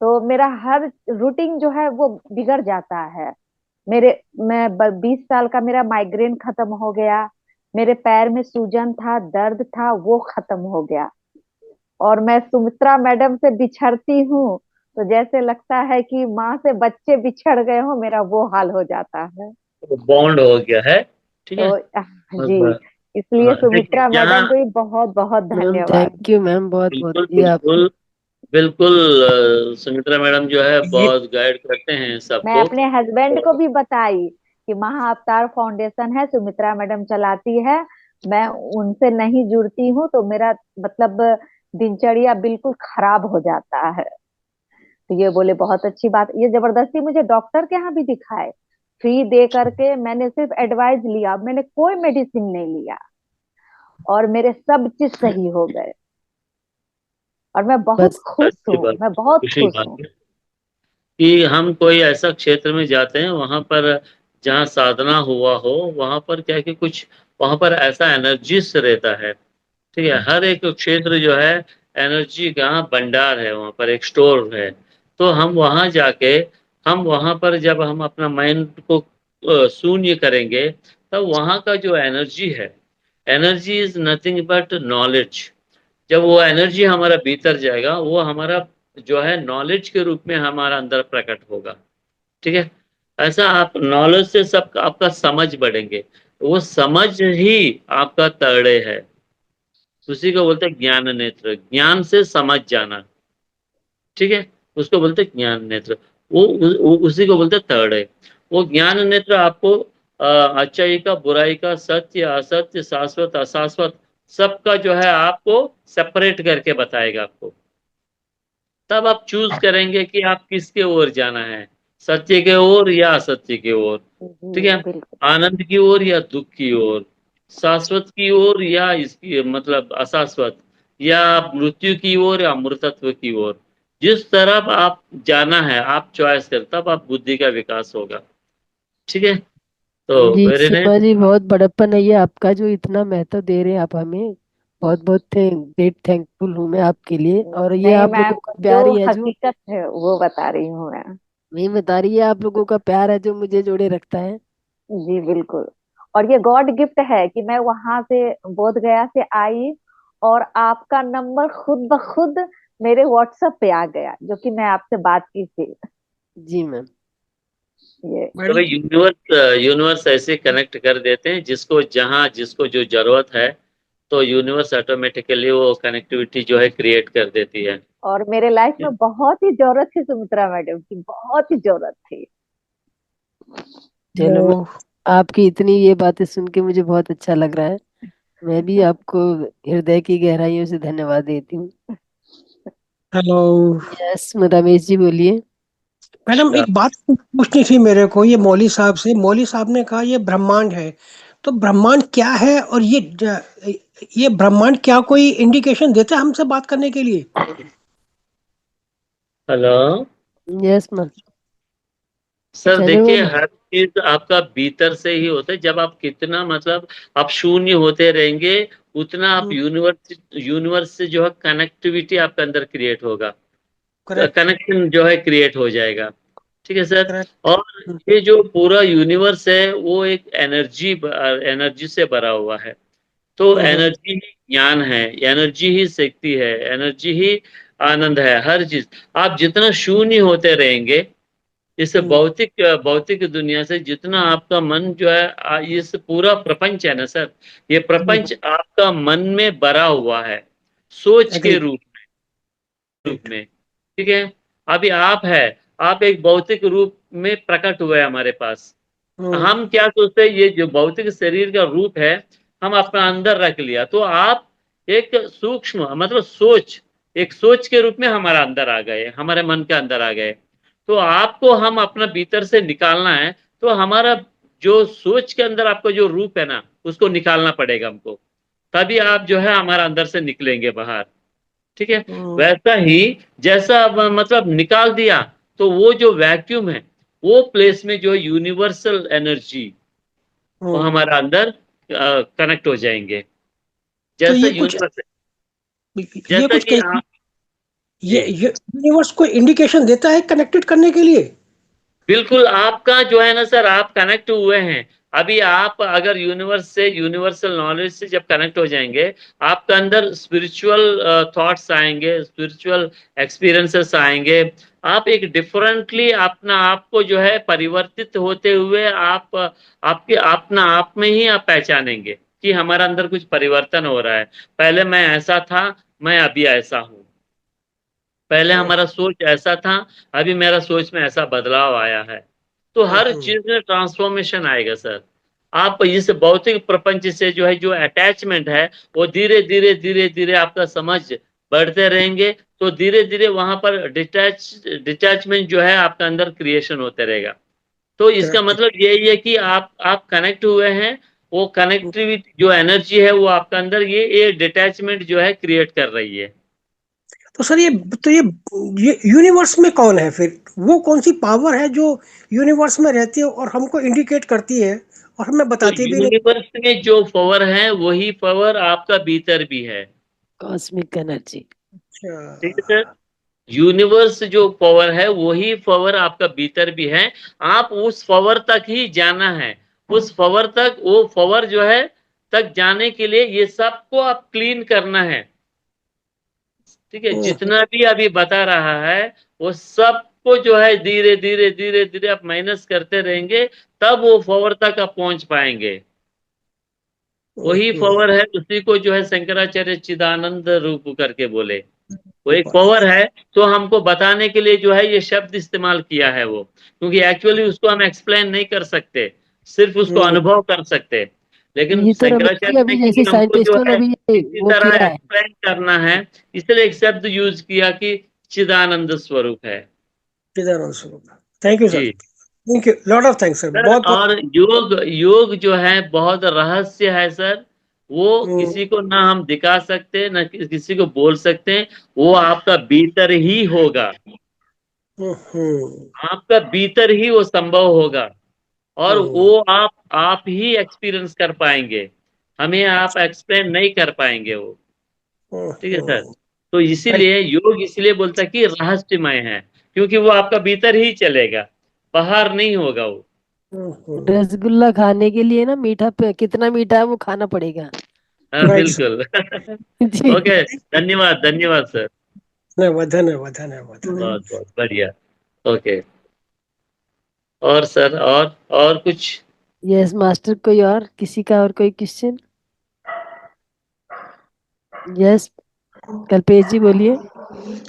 [SPEAKER 3] तो मेरा हर रूटीन जो है वो बिगड़ जाता है। मेरे मैं 20 साल का मेरा माइग्रेन खत्म हो गया। मेरे पैर में सूजन था, दर्द था, वो खत्म हो गया। और मैं सुमित्रा मैडम से बिछड़ती हूँ तो जैसे लगता है कि माँ से बच्चे बिछड़ गए हो, मेरा वो हाल हो जाता है।
[SPEAKER 2] बॉन्ड हो गया है। ठीक है।
[SPEAKER 3] तो
[SPEAKER 2] और
[SPEAKER 3] जी, इसलिए
[SPEAKER 2] देखिए
[SPEAKER 3] सुमित्रा मैडम
[SPEAKER 2] यहाँ
[SPEAKER 3] को भी बहुत बहुत
[SPEAKER 1] मैम
[SPEAKER 3] धन्यवाद।
[SPEAKER 1] थैंक यू मैम, बहुत बहुत
[SPEAKER 2] बिल्कुल
[SPEAKER 1] ये आप।
[SPEAKER 2] बिल्कुल बिल्कुल सुमित्रा मैडम जो है
[SPEAKER 4] ये
[SPEAKER 2] बहुत गाइड करते हैं
[SPEAKER 3] मैं
[SPEAKER 2] सबको।
[SPEAKER 3] अपने हस्बैंड को भी बताई कि महाअवतार फाउंडेशन है, सुमित्रा मैडम चलाती है, मैं उनसे नहीं जुड़ती हूँ तो मेरा मतलब दिनचर्या बिल्कुल खराब हो जाता है। तो ये बोले बहुत अच्छी बात, ये जबरदस्ती मुझे डॉक्टर के यहाँ भी दिखाए, फ्री दे करके मैंने सिर्फ एडवाइस लिया, मैंने कोई मेडिसिन नहीं लिया और मेरे सब चीज सही हो गए और मैं बहुत
[SPEAKER 1] बस
[SPEAKER 3] खुश
[SPEAKER 2] अच्छी
[SPEAKER 3] हूँ,
[SPEAKER 2] बात
[SPEAKER 3] मैं
[SPEAKER 2] है,
[SPEAKER 3] बहुत
[SPEAKER 2] खुशी
[SPEAKER 3] खुश
[SPEAKER 2] बात
[SPEAKER 3] हूँ।
[SPEAKER 2] है कि हम कोई ऐसा क्षेत्र में जाते हैं वहां पर जहाँ साधना हुआ हो, वहां पर क्या है कि कुछ वहां पर ऐसा एनर्जीस रहता है। ठीक है, हर एक क्षेत्र जो है एनर्जी का भंडार है, वहां पर एक स्टोर है। तो हम वहां जाके, हम वहां पर जब हम अपना माइंड को शून्य करेंगे, तब वहां का जो एनर्जी है, energy is nothing but knowledge. जब वो एनर्जी हमारा भीतर जाएगा, वो हमारा जो है नॉलेज के रूप में हमारा अंदर प्रकट होगा। ठीक है, ऐसा आप नॉलेज से सब आपका समझ बढ़ेंगे, वो समझ ही आपका तरड़े है। उसी को बोलते हैं ज्ञान नेत्र, ज्ञान से समझ जाना। ठीक है, उसको बोलते हैं ज्ञान नेत्र। उसी को बोलते हैं थर्ड है। वो ज्ञान नेत्र आपको अच्छाई का, बुराई का, सत्य असत्य, शाश्वत अशाश्वत, सबका जो है आपको सेपरेट करके बताएगा आपको। तब आप चूज करेंगे कि आप किसके ओर जाना है, सत्य के ओर या असत्य की ओर।
[SPEAKER 3] जी
[SPEAKER 2] ठीक है,
[SPEAKER 3] बिल्कुल।
[SPEAKER 2] आनंद की ओर या दुख की ओर, शाश्वत की ओर या इसकी मतलब अशाश्वत, या मृत्यु की ओर या अमृतत्व की ओर। जिस तरफ आप जाना है आप चॉइस कर, तब आप बुद्धि का विकास होगा। ठीक है, तो
[SPEAKER 1] जी
[SPEAKER 2] वेरी
[SPEAKER 1] सीमा
[SPEAKER 2] नाइस।
[SPEAKER 1] जी, बहुत बड़प्पन है ये आपका जो इतना महत्व दे रहे हैं आप हमें। बहुत बहुत ग्रेट थैंकफुल हूँ मैं आपके लिए, और ये
[SPEAKER 3] नहीं
[SPEAKER 1] आप
[SPEAKER 3] मैम,
[SPEAKER 1] लोगों का
[SPEAKER 3] जो
[SPEAKER 1] प्यार ही है जो,
[SPEAKER 3] हकीकत है वो बता रही हूँ मैं।
[SPEAKER 1] नहीं बता रही है, आप लोगों का प्यार है जो मुझे जोड़े रखता है।
[SPEAKER 3] जी बिल्कुल। और ये गॉड गिफ्ट है कि मैं वहां से बोध गया से आई और आपका नंबर खुद ब खुद मेरे व्हाट्सएप पे आ गया, जो कि मैं आपसे बात की थी।
[SPEAKER 1] जी मैम।
[SPEAKER 3] ये
[SPEAKER 2] तो भाई
[SPEAKER 4] मैडम
[SPEAKER 2] यूनिवर्स, यूनिवर्स ऐसे कनेक्ट कर देते हैं जिसको जहाँ जिसको जो जरूरत है, तो यूनिवर्स ऑटोमेटिकली वो कनेक्टिविटी जो है क्रिएट कर देती है।
[SPEAKER 3] और मेरे लाइफ में बहुत ही जरूरत थी सुमित्रा मैडम की, बहुत ही जरूरत थी।
[SPEAKER 1] चलो मैं,
[SPEAKER 4] हेलो
[SPEAKER 1] आपकी इतनी ये बातें सुन के मुझे बहुत अच्छा लग रहा है। मैं भी आपको हृदय की गहराइयों से धन्यवाद देती हूँ।
[SPEAKER 4] हेलो
[SPEAKER 1] यस रमेश जी बोलिए।
[SPEAKER 4] मैडम, एक बात पूछनी थी मेरे को, ये मौली साहब से। मौली साहब ने कहा ये ब्रह्मांड है, तो ब्रह्मांड क्या है? और ये ब्रह्मांड क्या कोई इंडिकेशन देता है हमसे बात करने के लिए?
[SPEAKER 2] Hello
[SPEAKER 1] yes ma'am.
[SPEAKER 2] सर, देखिए
[SPEAKER 1] चंद्रमौली।
[SPEAKER 2] हर चीज आपका भीतर से ही होता है। जब आप कितना मतलब आप शून्य होते रहेंगे, उतना आप यूनिवर्स यूनिवर्स से जो है कनेक्टिविटी आपके अंदर क्रिएट होगा,
[SPEAKER 4] करेक्ट।
[SPEAKER 2] कनेक्शन जो है क्रिएट हो जाएगा। ठीक है सर।
[SPEAKER 4] करेक्ट।
[SPEAKER 2] और ये जो पूरा यूनिवर्स है वो एक एनर्जी, एनर्जी से भरा हुआ है। तो एनर्जी ही ज्ञान है, एनर्जी ही शक्ति है, एनर्जी ही आनंद है, हर चीज। आप जितना शून्य होते रहेंगे इस भौतिक भौतिक दुनिया से, जितना आपका मन जो है इस पूरा प्रपंच है ना सर, ये प्रपंच आपका मन में भरा हुआ है, सोच के
[SPEAKER 4] एग्री।
[SPEAKER 2] रूप में। ठीक है, अभी आप है, आप एक भौतिक रूप में प्रकट हुए हैं हमारे पास। हम क्या सोचते हैं, ये जो भौतिक शरीर का रूप है हम अपना अंदर रख लिया, तो आप एक सूक्ष्म मतलब सोच, एक सोच के रूप में हमारा अंदर आ गए, हमारे मन के अंदर आ गए। तो आपको हम अपना भीतर से निकालना है, तो हमारा जो सोच के अंदर आपका जो रूप है ना, उसको निकालना पड़ेगा हमको। तभी आप जो है हमारा अंदर से निकलेंगे बाहर। ठीक है, वैसा ही जैसा अब मतलब निकाल दिया, तो वो जो वैक्यूम है, वो प्लेस में जो यूनिवर्सल एनर्जी, वो हमारा अंदर कनेक्ट हो जाएंगे।
[SPEAKER 4] तो
[SPEAKER 2] जैसा यूनिवर्स,
[SPEAKER 4] ये
[SPEAKER 2] जैसा
[SPEAKER 4] कुछ
[SPEAKER 2] कि
[SPEAKER 4] कह ये
[SPEAKER 2] जी
[SPEAKER 4] यूनिवर्स को इंडिकेशन देता है कनेक्टेड करने के लिए?
[SPEAKER 2] बिल्कुल, आपका जो है ना सर, आप कनेक्ट हुए हैं, अभी आप अगर यूनिवर्स से, यूनिवर्सल नॉलेज से जब कनेक्ट हो जाएंगे, आपके अंदर स्पिरिचुअल थॉट्स आएंगे, स्पिरिचुअल एक्सपीरियंसेस आएंगे। आप एक डिफरेंटली अपना आप को जो है परिवर्तित होते हुए आप आपके अपना आप में ही आप पहचानेंगे कि हमारा अंदर कुछ परिवर्तन हो रहा है। पहले मैं ऐसा था, मैं अभी ऐसा हूँ। पहले हमारा सोच ऐसा था, अभी मेरा सोच में ऐसा बदलाव आया है। तो हर चीज में ट्रांसफॉर्मेशन आएगा सर। आप इस भौतिक प्रपंच से जो है, जो अटैचमेंट है, वो धीरे धीरे धीरे धीरे आपका समझ बढ़ते रहेंगे, तो धीरे धीरे वहां पर डिटैचमेंट जो है आपका अंदर क्रिएशन होते रहेगा। तो इसका
[SPEAKER 4] Correct.
[SPEAKER 2] मतलब यही है कि आप कनेक्ट हुए हैं। वो कनेक्टिविटी जो एनर्जी है वो आपका अंदर ये डिटैचमेंट जो है क्रिएट कर रही है।
[SPEAKER 4] तो सर ये यूनिवर्स में कौन है फिर? वो कौन सी पावर है जो यूनिवर्स में रहती है और हमको इंडिकेट करती है और हमें
[SPEAKER 2] तो
[SPEAKER 4] बताती भी नहीं?
[SPEAKER 2] यूनिवर्स में जो पावर है वही पावर आपका भीतर भी है।
[SPEAKER 1] Cosmic energy.
[SPEAKER 2] ठीक है सर।
[SPEAKER 4] अच्छा।
[SPEAKER 2] यूनिवर्स जो पावर है वही पावर आपका भीतर भी है। आप उस पावर तक ही जाना है। उस पावर तक, वो पावर जो है तक जाने के लिए ये सबको आप क्लीन करना है। ठीक है,
[SPEAKER 4] हम्म,
[SPEAKER 2] जितना भी अभी बता रहा है वो सबको जो है धीरे धीरे धीरे धीरे आप माइनस करते रहेंगे, तब वो पावर तक आप पहुंच पाएंगे। वही
[SPEAKER 4] हम्म,
[SPEAKER 2] पावर है, उसी को जो है शंकराचार्य चिदानंद रूप करके बोले। वो एक पावर है। तो हमको बताने के लिए जो है ये शब्द इस्तेमाल किया है वो, क्योंकि एक्चुअली उसको हम एक्सप्लेन नहीं कर सकते, सिर्फ उसको
[SPEAKER 4] हम्म,
[SPEAKER 2] अनुभव कर सकते। लेकिन
[SPEAKER 1] ये तो रमेश जी
[SPEAKER 2] शंकराचार्य ने
[SPEAKER 1] अभी जैसे
[SPEAKER 2] कि हमको जो
[SPEAKER 1] साइंटिस्टों ने
[SPEAKER 2] है
[SPEAKER 1] अभी
[SPEAKER 2] इसी
[SPEAKER 1] वो
[SPEAKER 2] तरह
[SPEAKER 1] किया है।
[SPEAKER 2] एक्सप्लेन करना है, इसलिए एक शब्द यूज किया कि चिदानंद स्वरूप है।
[SPEAKER 4] चिदानंद स्वरूप। Thank you sir.
[SPEAKER 2] जी
[SPEAKER 4] thank you, lot of thanks sir,
[SPEAKER 2] sir.
[SPEAKER 4] बहुत बहुत।
[SPEAKER 2] और योग, योग जो है बहुत रहस्य है सर। वो
[SPEAKER 4] हम्म,
[SPEAKER 2] किसी को ना हम दिखा सकते, ना किसी को बोल सकते हैं। वो आपका भीतर ही होगा।
[SPEAKER 4] हम्म,
[SPEAKER 2] आपका भीतर ही वो संभव होगा। और
[SPEAKER 4] हम्म,
[SPEAKER 2] वो आप ही एक्सपीरियंस कर पाएंगे। हमें आप एक्सप्लेन नहीं कर पाएंगे वो। ठीक है सर।
[SPEAKER 4] हम्म,
[SPEAKER 2] तो इसीलिए योग इसलिए बोलता है कि रहस्यमय है, क्योंकि वो आपका भीतर ही चलेगा, बाहर नहीं होगा वो।
[SPEAKER 1] रसगुल्ला खाने के लिए ना मीठा कितना मीठा है वो खाना पड़ेगा।
[SPEAKER 2] हाँ
[SPEAKER 4] राइट सर।
[SPEAKER 2] बिल्कुल।
[SPEAKER 1] जी।
[SPEAKER 2] ओके, धन्यवाद धन्यवाद सर।
[SPEAKER 4] धन्यवाद धन्यवाद धन्यवाद।
[SPEAKER 2] बहुत बहुत बढ़िया। ओके। और सर, और कुछ?
[SPEAKER 1] यस मास्टर, कोई और, किसी का और कोई क्वेश्चन? यस कल्पेश जी बोलिए।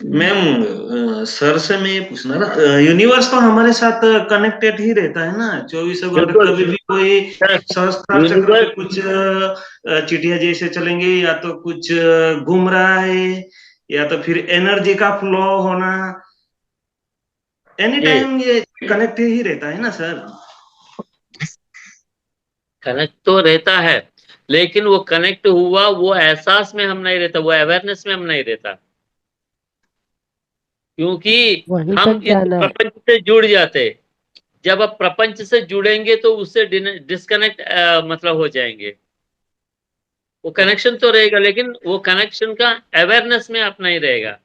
[SPEAKER 5] मैम, सर से मैं ये पूछना था, यूनिवर्स तो हमारे साथ कनेक्टेड ही रहता है ना 24 घंटे।
[SPEAKER 2] बिल्कुल
[SPEAKER 5] कभी भी कोई
[SPEAKER 2] सर।
[SPEAKER 5] सहस्त्रार चक्र पे
[SPEAKER 2] यूनिवर्स।
[SPEAKER 5] कुछ चिड़िया जैसे चलेंगे, या तो कुछ घूम रहा है, या तो फिर एनर्जी का फ्लो होना, एनी
[SPEAKER 2] जी,
[SPEAKER 5] टाइम ये कनेक्ट ही रहता है ना सर?
[SPEAKER 2] कनेक्ट तो रहता है, लेकिन वो कनेक्ट हुआ वो एहसास में हम नहीं रहता, वो अवेयरनेस में हम नहीं रहता, क्योंकि
[SPEAKER 1] वहीं
[SPEAKER 2] हम
[SPEAKER 1] तक
[SPEAKER 2] इस
[SPEAKER 1] जाना है।
[SPEAKER 2] प्रपंच से जुड़ जाते। जब आप प्रपंच से जुड़ेंगे तो उससे डिस्कनेक्ट मतलब हो जाएंगे। वो कनेक्शन तो रहेगा, लेकिन वो कनेक्शन का अवेयरनेस में आप नहीं रहेगा।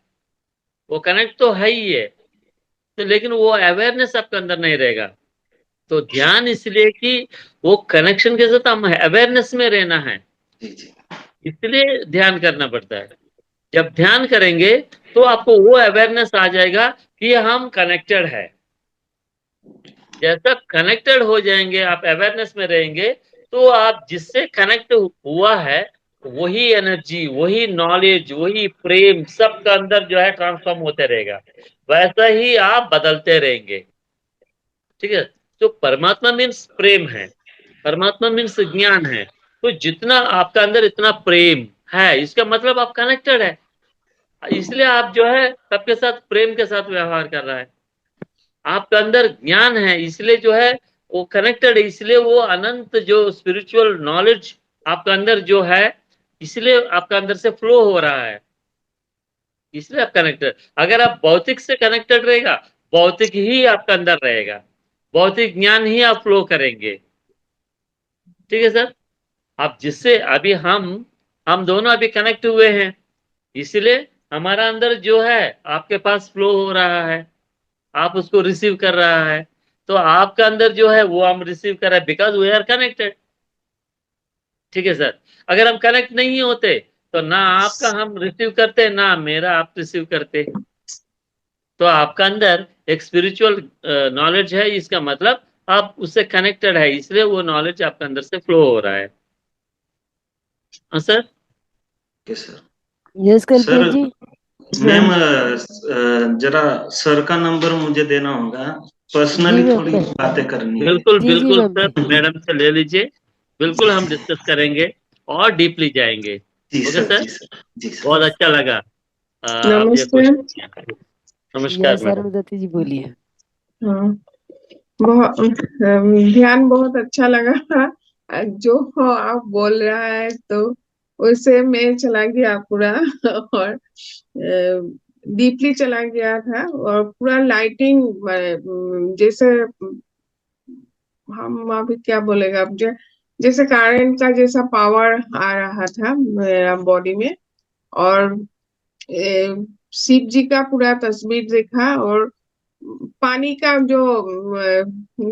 [SPEAKER 2] वो कनेक्ट तो है ही है, तो लेकिन वो अवेयरनेस आपके अंदर नहीं रहेगा। तो ध्यान इसलिए कि वो कनेक्शन के साथ हम अवेयरनेस में रहना है,
[SPEAKER 5] जी जी।
[SPEAKER 2] इसलिए ध्यान करना पड़ता है। जब ध्यान करेंगे तो आपको वो अवेयरनेस आ जाएगा कि हम कनेक्टेड है। जैसा कनेक्टेड हो जाएंगे, आप अवेयरनेस में रहेंगे, तो आप जिससे कनेक्ट हुआ है वही एनर्जी, वही नॉलेज, वही प्रेम सबका अंदर जो है ट्रांसफॉर्म होते रहेगा। वैसा ही आप बदलते रहेंगे। ठीक है। तो परमात्मा मीन्स प्रेम है, परमात्मा मीन्स ज्ञान है। तो जितना आपका अंदर इतना प्रेम है, इसका मतलब आप कनेक्टेड है। इसलिए आप जो है सबके साथ प्रेम के साथ व्यवहार कर रहा है। आपके अंदर ज्ञान है, इसलिए जो है वो कनेक्टेड है, इसलिए वो अनंत जो स्पिरिचुअल नॉलेज आपका अंदर जो है, इसलिए आपका अंदर से फ्लो हो रहा है, इसलिए आप कनेक्टेड। अगर आप भौतिक से कनेक्टेड रहेगा, भौतिक ही आपका अंदर रहेगा, भौतिक ज्ञान ही आप फ्लो करेंगे। ठीक है सर। आप जिससे अभी हम दोनों अभी कनेक्ट हुए हैं, इसलिए हमारा अंदर जो है आपके पास फ्लो हो रहा है, आप उसको रिसीव कर रहा है। तो आपका अंदर जो है वो हम रिसीव कर रहे हैं बिकॉज वी आर कनेक्टेड। ठीक है सर। अगर हम कनेक्ट नहीं होते तो ना आपका हम रिसीव करते ना मेरा आप रिसीव करते। तो आपका अंदर एक स्पिरिचुअल नॉलेज है, इसका मतलब आप उससे कनेक्टेड है, इसलिए वो नॉलेज आपके अंदर से फ्लो हो रहा है। हाँ sir.
[SPEAKER 5] Sir
[SPEAKER 1] yes Kalpesh
[SPEAKER 5] sir
[SPEAKER 1] ji.
[SPEAKER 5] Ma'am जरा सर का नंबर मुझे देना होगा,
[SPEAKER 1] जी
[SPEAKER 5] पर्सनली
[SPEAKER 1] मैम
[SPEAKER 5] थोड़ी बातें करनी है।
[SPEAKER 2] बिल्कुल
[SPEAKER 1] जी
[SPEAKER 2] बिल्कुल
[SPEAKER 1] मैम
[SPEAKER 2] सर, मैडम से ले लीजिए, बिल्कुल हम डिस्कस करेंगे और डीपली जाएंगे।
[SPEAKER 5] जी
[SPEAKER 2] ओके
[SPEAKER 5] सर,
[SPEAKER 2] सर।
[SPEAKER 5] जी सर, जी सर।
[SPEAKER 2] बहुत अच्छा लगा आप ये
[SPEAKER 6] नमस्ते।
[SPEAKER 2] क्वेश्चन किया। नमस्कार
[SPEAKER 1] यस
[SPEAKER 2] मैडम।
[SPEAKER 1] अरुंधति जी बोलिए।
[SPEAKER 6] हाँ, बहुत ध्यान बहुत अच्छा लगा। जो आप बोल रहा है तो उससे मैं चला गया पूरा और डीपली चला गया था और पूरा लाइटिंग जैसे हम अभी क्या बोलेगा अब जैसे करंट का जैसा पावर आ रहा था मेरा बॉडी में। और शिव जी का पूरा तस्वीर देखा और पानी का जो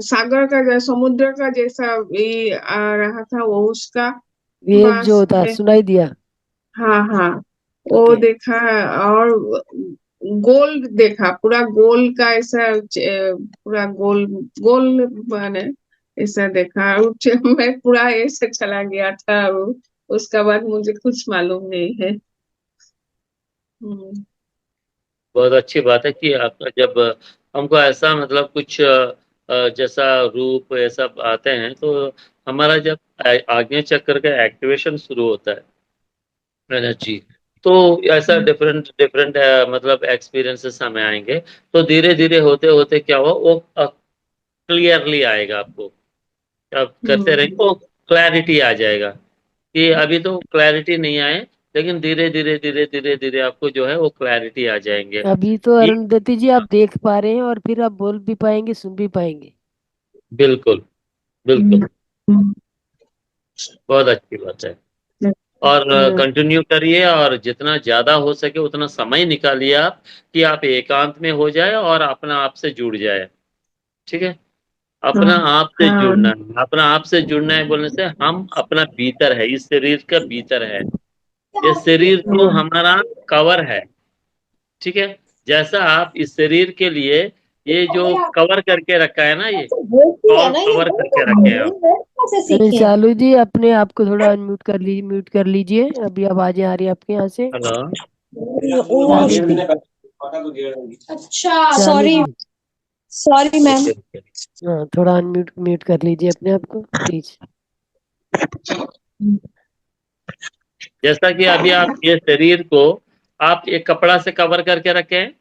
[SPEAKER 6] सागर का जो समुद्र का जैसा ये आ रहा था वो उसका
[SPEAKER 1] वेव जो
[SPEAKER 6] बस
[SPEAKER 1] होता है
[SPEAKER 6] में।
[SPEAKER 1] सुनाई दिया।
[SPEAKER 6] हाँ हाँ, वो
[SPEAKER 1] ओके।
[SPEAKER 6] देखा। और गोल देखा, पूरा गोल का ऐसा पूरा गोल गोल बने ऐसा देखा। मैं पूरा ऐसे चला गया था। उसका बाद मुझे कुछ मालूम नहीं है। हम्म।
[SPEAKER 2] बहुत अच्छी बात है कि आपका जब हमको ऐसा मतलब कुछ जैसा रूप ये सब आते हैं तो हमारा जब आज्ञा चक्र का एक्टिवेशन शुरू होता है एनर्जी, तो ऐसा डिफरेंट डिफरेंट मतलब एक्सपीरियंसेस हमें आएंगे। तो धीरे धीरे होते होते क्या हुआ वो क्लियरली आएगा आपको। आप करते रहेंगे
[SPEAKER 6] हम्म।
[SPEAKER 2] तो क्लैरिटी आ जाएगा। कि अभी तो क्लैरिटी नहीं आए, लेकिन धीरे धीरे धीरे धीरे धीरे आपको जो है वो क्लैरिटी आ जाएंगे।
[SPEAKER 1] अभी तो
[SPEAKER 2] ये
[SPEAKER 1] अरुंधति जी आप देख पा रहे हैं और फिर आप बोल भी पाएंगे सुन भी पाएंगे।
[SPEAKER 2] बिल्कुल बिल्कुल।
[SPEAKER 6] हम्म।
[SPEAKER 2] बहुत अच्छी बात है। और कंटिन्यू करिए और जितना ज्यादा हो सके उतना समय निकालिए आप, कि आप एकांत में हो जाए और अपना आप से जुड़ जाए। ठीक है।
[SPEAKER 6] हाँ
[SPEAKER 2] अपना आप से
[SPEAKER 6] हाँ।
[SPEAKER 2] जुड़ना है, अपना आप से जुड़ना है बोलने से हम अपना भीतर है, इस शरीर का भीतर है। ये शरीर तो हमारा कवर है। ठीक है। जैसा आप इस शरीर के लिए ये जो कवर करके रखा है ना, ये और कवर करके रखे हैं आप।
[SPEAKER 1] शालू जी अपने आप को थोड़ा अनम्यूट कर लीजिए, म्यूट कर लीजिए। अभी आवाजें आ रही है आपके यहाँ से।
[SPEAKER 2] हेलो।
[SPEAKER 1] शालू जी।
[SPEAKER 7] अच्छा,
[SPEAKER 1] शालू
[SPEAKER 7] सॉरी
[SPEAKER 1] जी
[SPEAKER 7] सॉरी मैम।
[SPEAKER 2] Okay okay.
[SPEAKER 1] हाँ थोड़ा अनम्यूट म्यूट कर लीजिए अपने आप को प्लीज।
[SPEAKER 2] जैसा कि अभी आप ये शरीर को आप एक कपड़ा से कवर करके रखे हैं,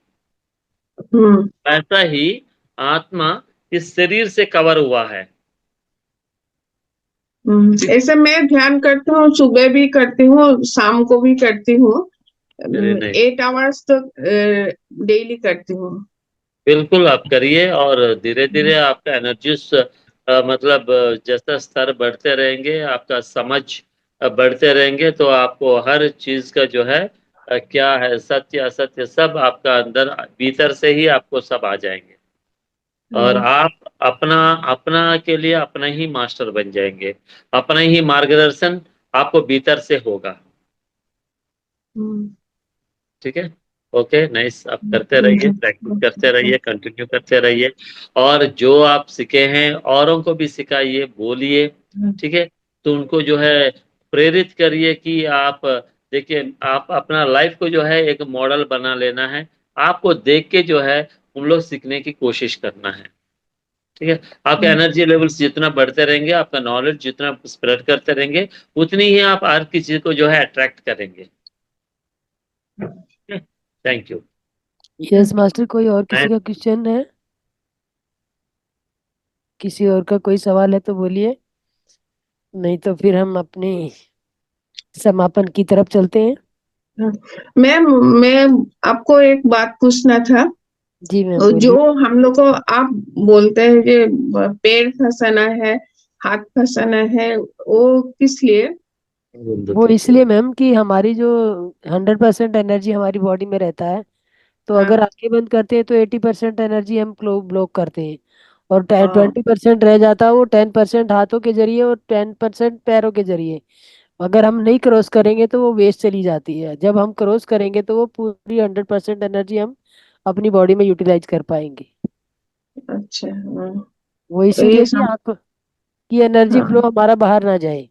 [SPEAKER 6] हम्म।
[SPEAKER 2] वैसा ही आत्मा इस शरीर से कवर हुआ है।
[SPEAKER 6] ऐसे मैं ध्यान करती हूँ, सुबह भी करती हूँ, शाम को भी करती हूँ।
[SPEAKER 2] मेरे नहीं,
[SPEAKER 6] 8 आवर्स तो डेली करती हूँ।
[SPEAKER 2] बिल्कुल आप करिए और धीरे धीरे आपका एनर्जी मतलब जैसा स्तर बढ़ते रहेंगे, आपका समझ बढ़ते रहेंगे, तो आपको हर चीज का जो है क्या है सत्य असत्य सब आपका अंदर भीतर से ही आपको सब आ जाएंगे। और
[SPEAKER 6] हाँ।
[SPEAKER 2] आप अपना अपना के लिए अपना ही मास्टर बन जाएंगे। अपना ही मार्गदर्शन आपको भीतर से होगा।
[SPEAKER 6] हम्म।
[SPEAKER 2] ठीक है। Okay nice. आप करते रहिए, प्रैक्टिस करते
[SPEAKER 6] हम्म।
[SPEAKER 2] रहिए, कंटिन्यू करते रहिए। और जो आप सीखे हैं औरों को भी सिखाइए, बोलिए। ठीक है। तो उनको जो है प्रेरित करिए कि आप देखिए, आप अपना लाइफ को जो है एक मॉडल बना लेना है। आपको देख के जो है उन लोग सीखने की कोशिश करना है। ठीक है। आपके एनर्जी लेवल्स जितना बढ़ते रहेंगे, आपका नॉलेज जितना स्प्रेड करते रहेंगे, उतनी ही आप हर किसी को जो है अट्रैक्ट करेंगे। Thank you.
[SPEAKER 1] यस मास्टर कोई और किसी
[SPEAKER 2] मैं
[SPEAKER 1] का क्वेश्चन है? किसी और का कोई सवाल है तो बोलिए, नहीं तो फिर हम अपने समापन की तरफ चलते हैं।
[SPEAKER 6] मैम, मैं आपको एक बात पूछना था।
[SPEAKER 1] जी मैम
[SPEAKER 6] जो
[SPEAKER 1] बोलिए।
[SPEAKER 6] हम लोग को आप बोलते हैं कि पैर फंसाना है, हाथ फंसाना है, वो किस लिए?
[SPEAKER 1] वो इसलिए मैम कि हमारी जो 100% एनर्जी हमारी बॉडी में रहता है, तो अगर
[SPEAKER 6] हाँ।
[SPEAKER 1] आंखें बंद करते हैं तो 80% एनर्जी हम ब्लॉक करते हैं। और 20% रह जाता है, वो 10% हाथों के जरिए और 10% पैरों के जरिए। अगर हम नहीं क्रॉस करेंगे तो वो वेस्ट चली जाती है। जब हम क्रॉस करेंगे तो वो पूरी 100% एनर्जी हम अपनी बॉडी में यूटिलाइज कर पाएंगे।
[SPEAKER 6] अच्छा।
[SPEAKER 1] वो
[SPEAKER 6] तो ये
[SPEAKER 1] इसीलिए कि
[SPEAKER 6] सब।
[SPEAKER 1] आंख की एनर्जी फ्लो
[SPEAKER 6] हाँ।
[SPEAKER 1] हमारा बाहर ना जाए।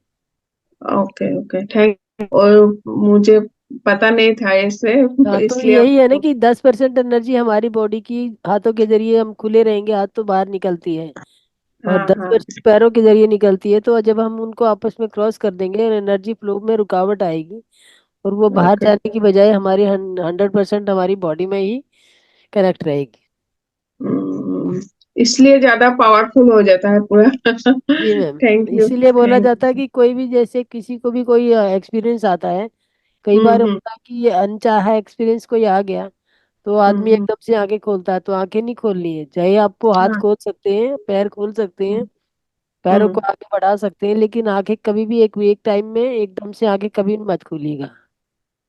[SPEAKER 6] Okay okay, thank. और मुझे पता नहीं था इससे,
[SPEAKER 1] हाँ, तो
[SPEAKER 6] इसलिए
[SPEAKER 1] यही है ना
[SPEAKER 6] आपको।
[SPEAKER 1] कि 10% एनर्जी हमारी बॉडी की हाथों के जरिए हम खुले रहेंगे, हाथ तो बाहर निकलती है, और
[SPEAKER 6] हाँ
[SPEAKER 1] दस
[SPEAKER 6] हाँ।
[SPEAKER 1] परसेंट पैरों के जरिए निकलती है। तो जब हम उनको आपस में क्रॉस कर देंगे एनर्जी फ्लो में रुकावट आएगी, और वो बाहर
[SPEAKER 6] ओके।
[SPEAKER 1] जाने की बजाय हमारी 100% हमारी बॉडी में ही कनेक्ट रहेगी।
[SPEAKER 6] हम्म, इसलिए ज्यादा पावरफुल हो जाता है पूरा।
[SPEAKER 1] जी मैम,
[SPEAKER 6] थैंक यू
[SPEAKER 1] इसीलिए बोला
[SPEAKER 6] थैंक
[SPEAKER 1] जाता है
[SPEAKER 6] यू।
[SPEAKER 1] कि कोई भी, जैसे किसी को भी कोई एक्सपीरियंस आता है, कई बार
[SPEAKER 6] हम्म।
[SPEAKER 1] होता है कि ये अनचाहा एक्सपीरियंस कोई आ गया, तो आदमी
[SPEAKER 6] हम्म।
[SPEAKER 1] एकदम से आंखें खोलता है। तो आंखें नहीं खोलनी है, चाहे आपको हाथ
[SPEAKER 6] हाँ।
[SPEAKER 1] खोल सकते हैं, पैर खोल सकते हैं,
[SPEAKER 6] हम्म।
[SPEAKER 1] पैरों को
[SPEAKER 6] हम्म।
[SPEAKER 1] आगे बढ़ा सकते हैं, लेकिन आंखें कभी भी एक एक टाइम में एकदम से आंखें कभी मत खोलिएगा।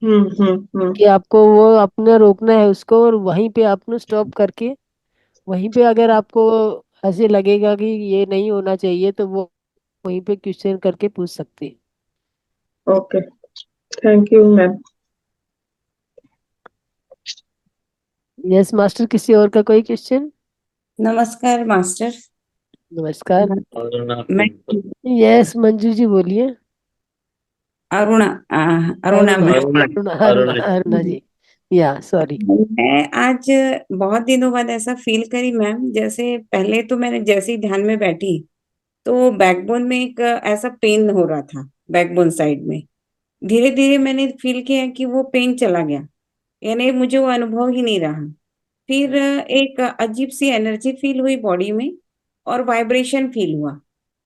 [SPEAKER 6] हम्म।
[SPEAKER 1] कि आपको वो अपना रोकना है उसको, और वहीं पे आपने स्टॉप करके, वहीं पे अगर आपको ऐसे लगेगा कि ये नहीं होना चाहिए, तो वो वहीं पे क्वेश्चन करके पूछ सकते हैं।
[SPEAKER 6] Okay, thank you ma'am.
[SPEAKER 1] Yes master, किसी और का कोई क्वेश्चन?
[SPEAKER 7] नमस्कार मास्टर।
[SPEAKER 1] नमस्कार।
[SPEAKER 2] और ना
[SPEAKER 7] मैं
[SPEAKER 2] पिंपल।
[SPEAKER 1] यस मंजू जी बोलिए।
[SPEAKER 7] अरुणा अरुणा
[SPEAKER 1] अरुणा,
[SPEAKER 7] मैं
[SPEAKER 2] अरुणा।
[SPEAKER 1] अरुणा, अरुणा,
[SPEAKER 2] अरुणा।
[SPEAKER 1] अरुणा जी। या सॉरी।
[SPEAKER 7] मैं आज बहुत दिनों बाद ऐसा फील करी मैम, जैसे पहले तो मैंने जैसे ही ध्यान में बैठी तो बैकबोन में एक ऐसा पेन हो रहा था, बैकबोन साइड में। धीरे धीरे मैंने फील किया कि वो पेन चला गया, यानी मुझे वो अनुभव ही नहीं रहा। फिर एक अजीब सी एनर्जी फील हुई बॉडी में, और वाइब्रेशन फील हुआ।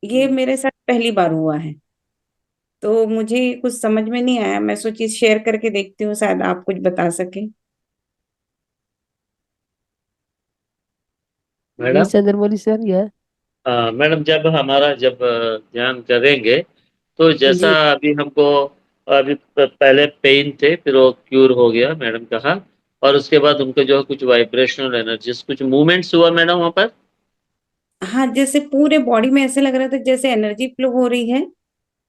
[SPEAKER 7] ये मेरे साथ पहली बार हुआ है, तो मुझे कुछ समझ में नहीं आया। मैं सोची शेयर करके देखती हूँ, शायद आप कुछ बता सके।
[SPEAKER 1] ये
[SPEAKER 2] मैडम।
[SPEAKER 1] चंद्रमौली सर, यह।
[SPEAKER 2] मैडम, जब ध्यान करेंगे तो जैसा
[SPEAKER 1] जी।
[SPEAKER 2] अभी हमको, अभी पहले पेन थे, फिर वो क्यूर हो गया मैडम कहा। और उसके बाद उनको जो है कुछ वाइब्रेशनल एनर्जीज, कुछ मूवमेंट्स हुआ मैडम वहाँ पर।
[SPEAKER 7] हाँ, जैसे पूरे बॉडी में ऐसे लग रहा था जैसे एनर्जी फ्लो हो रही है,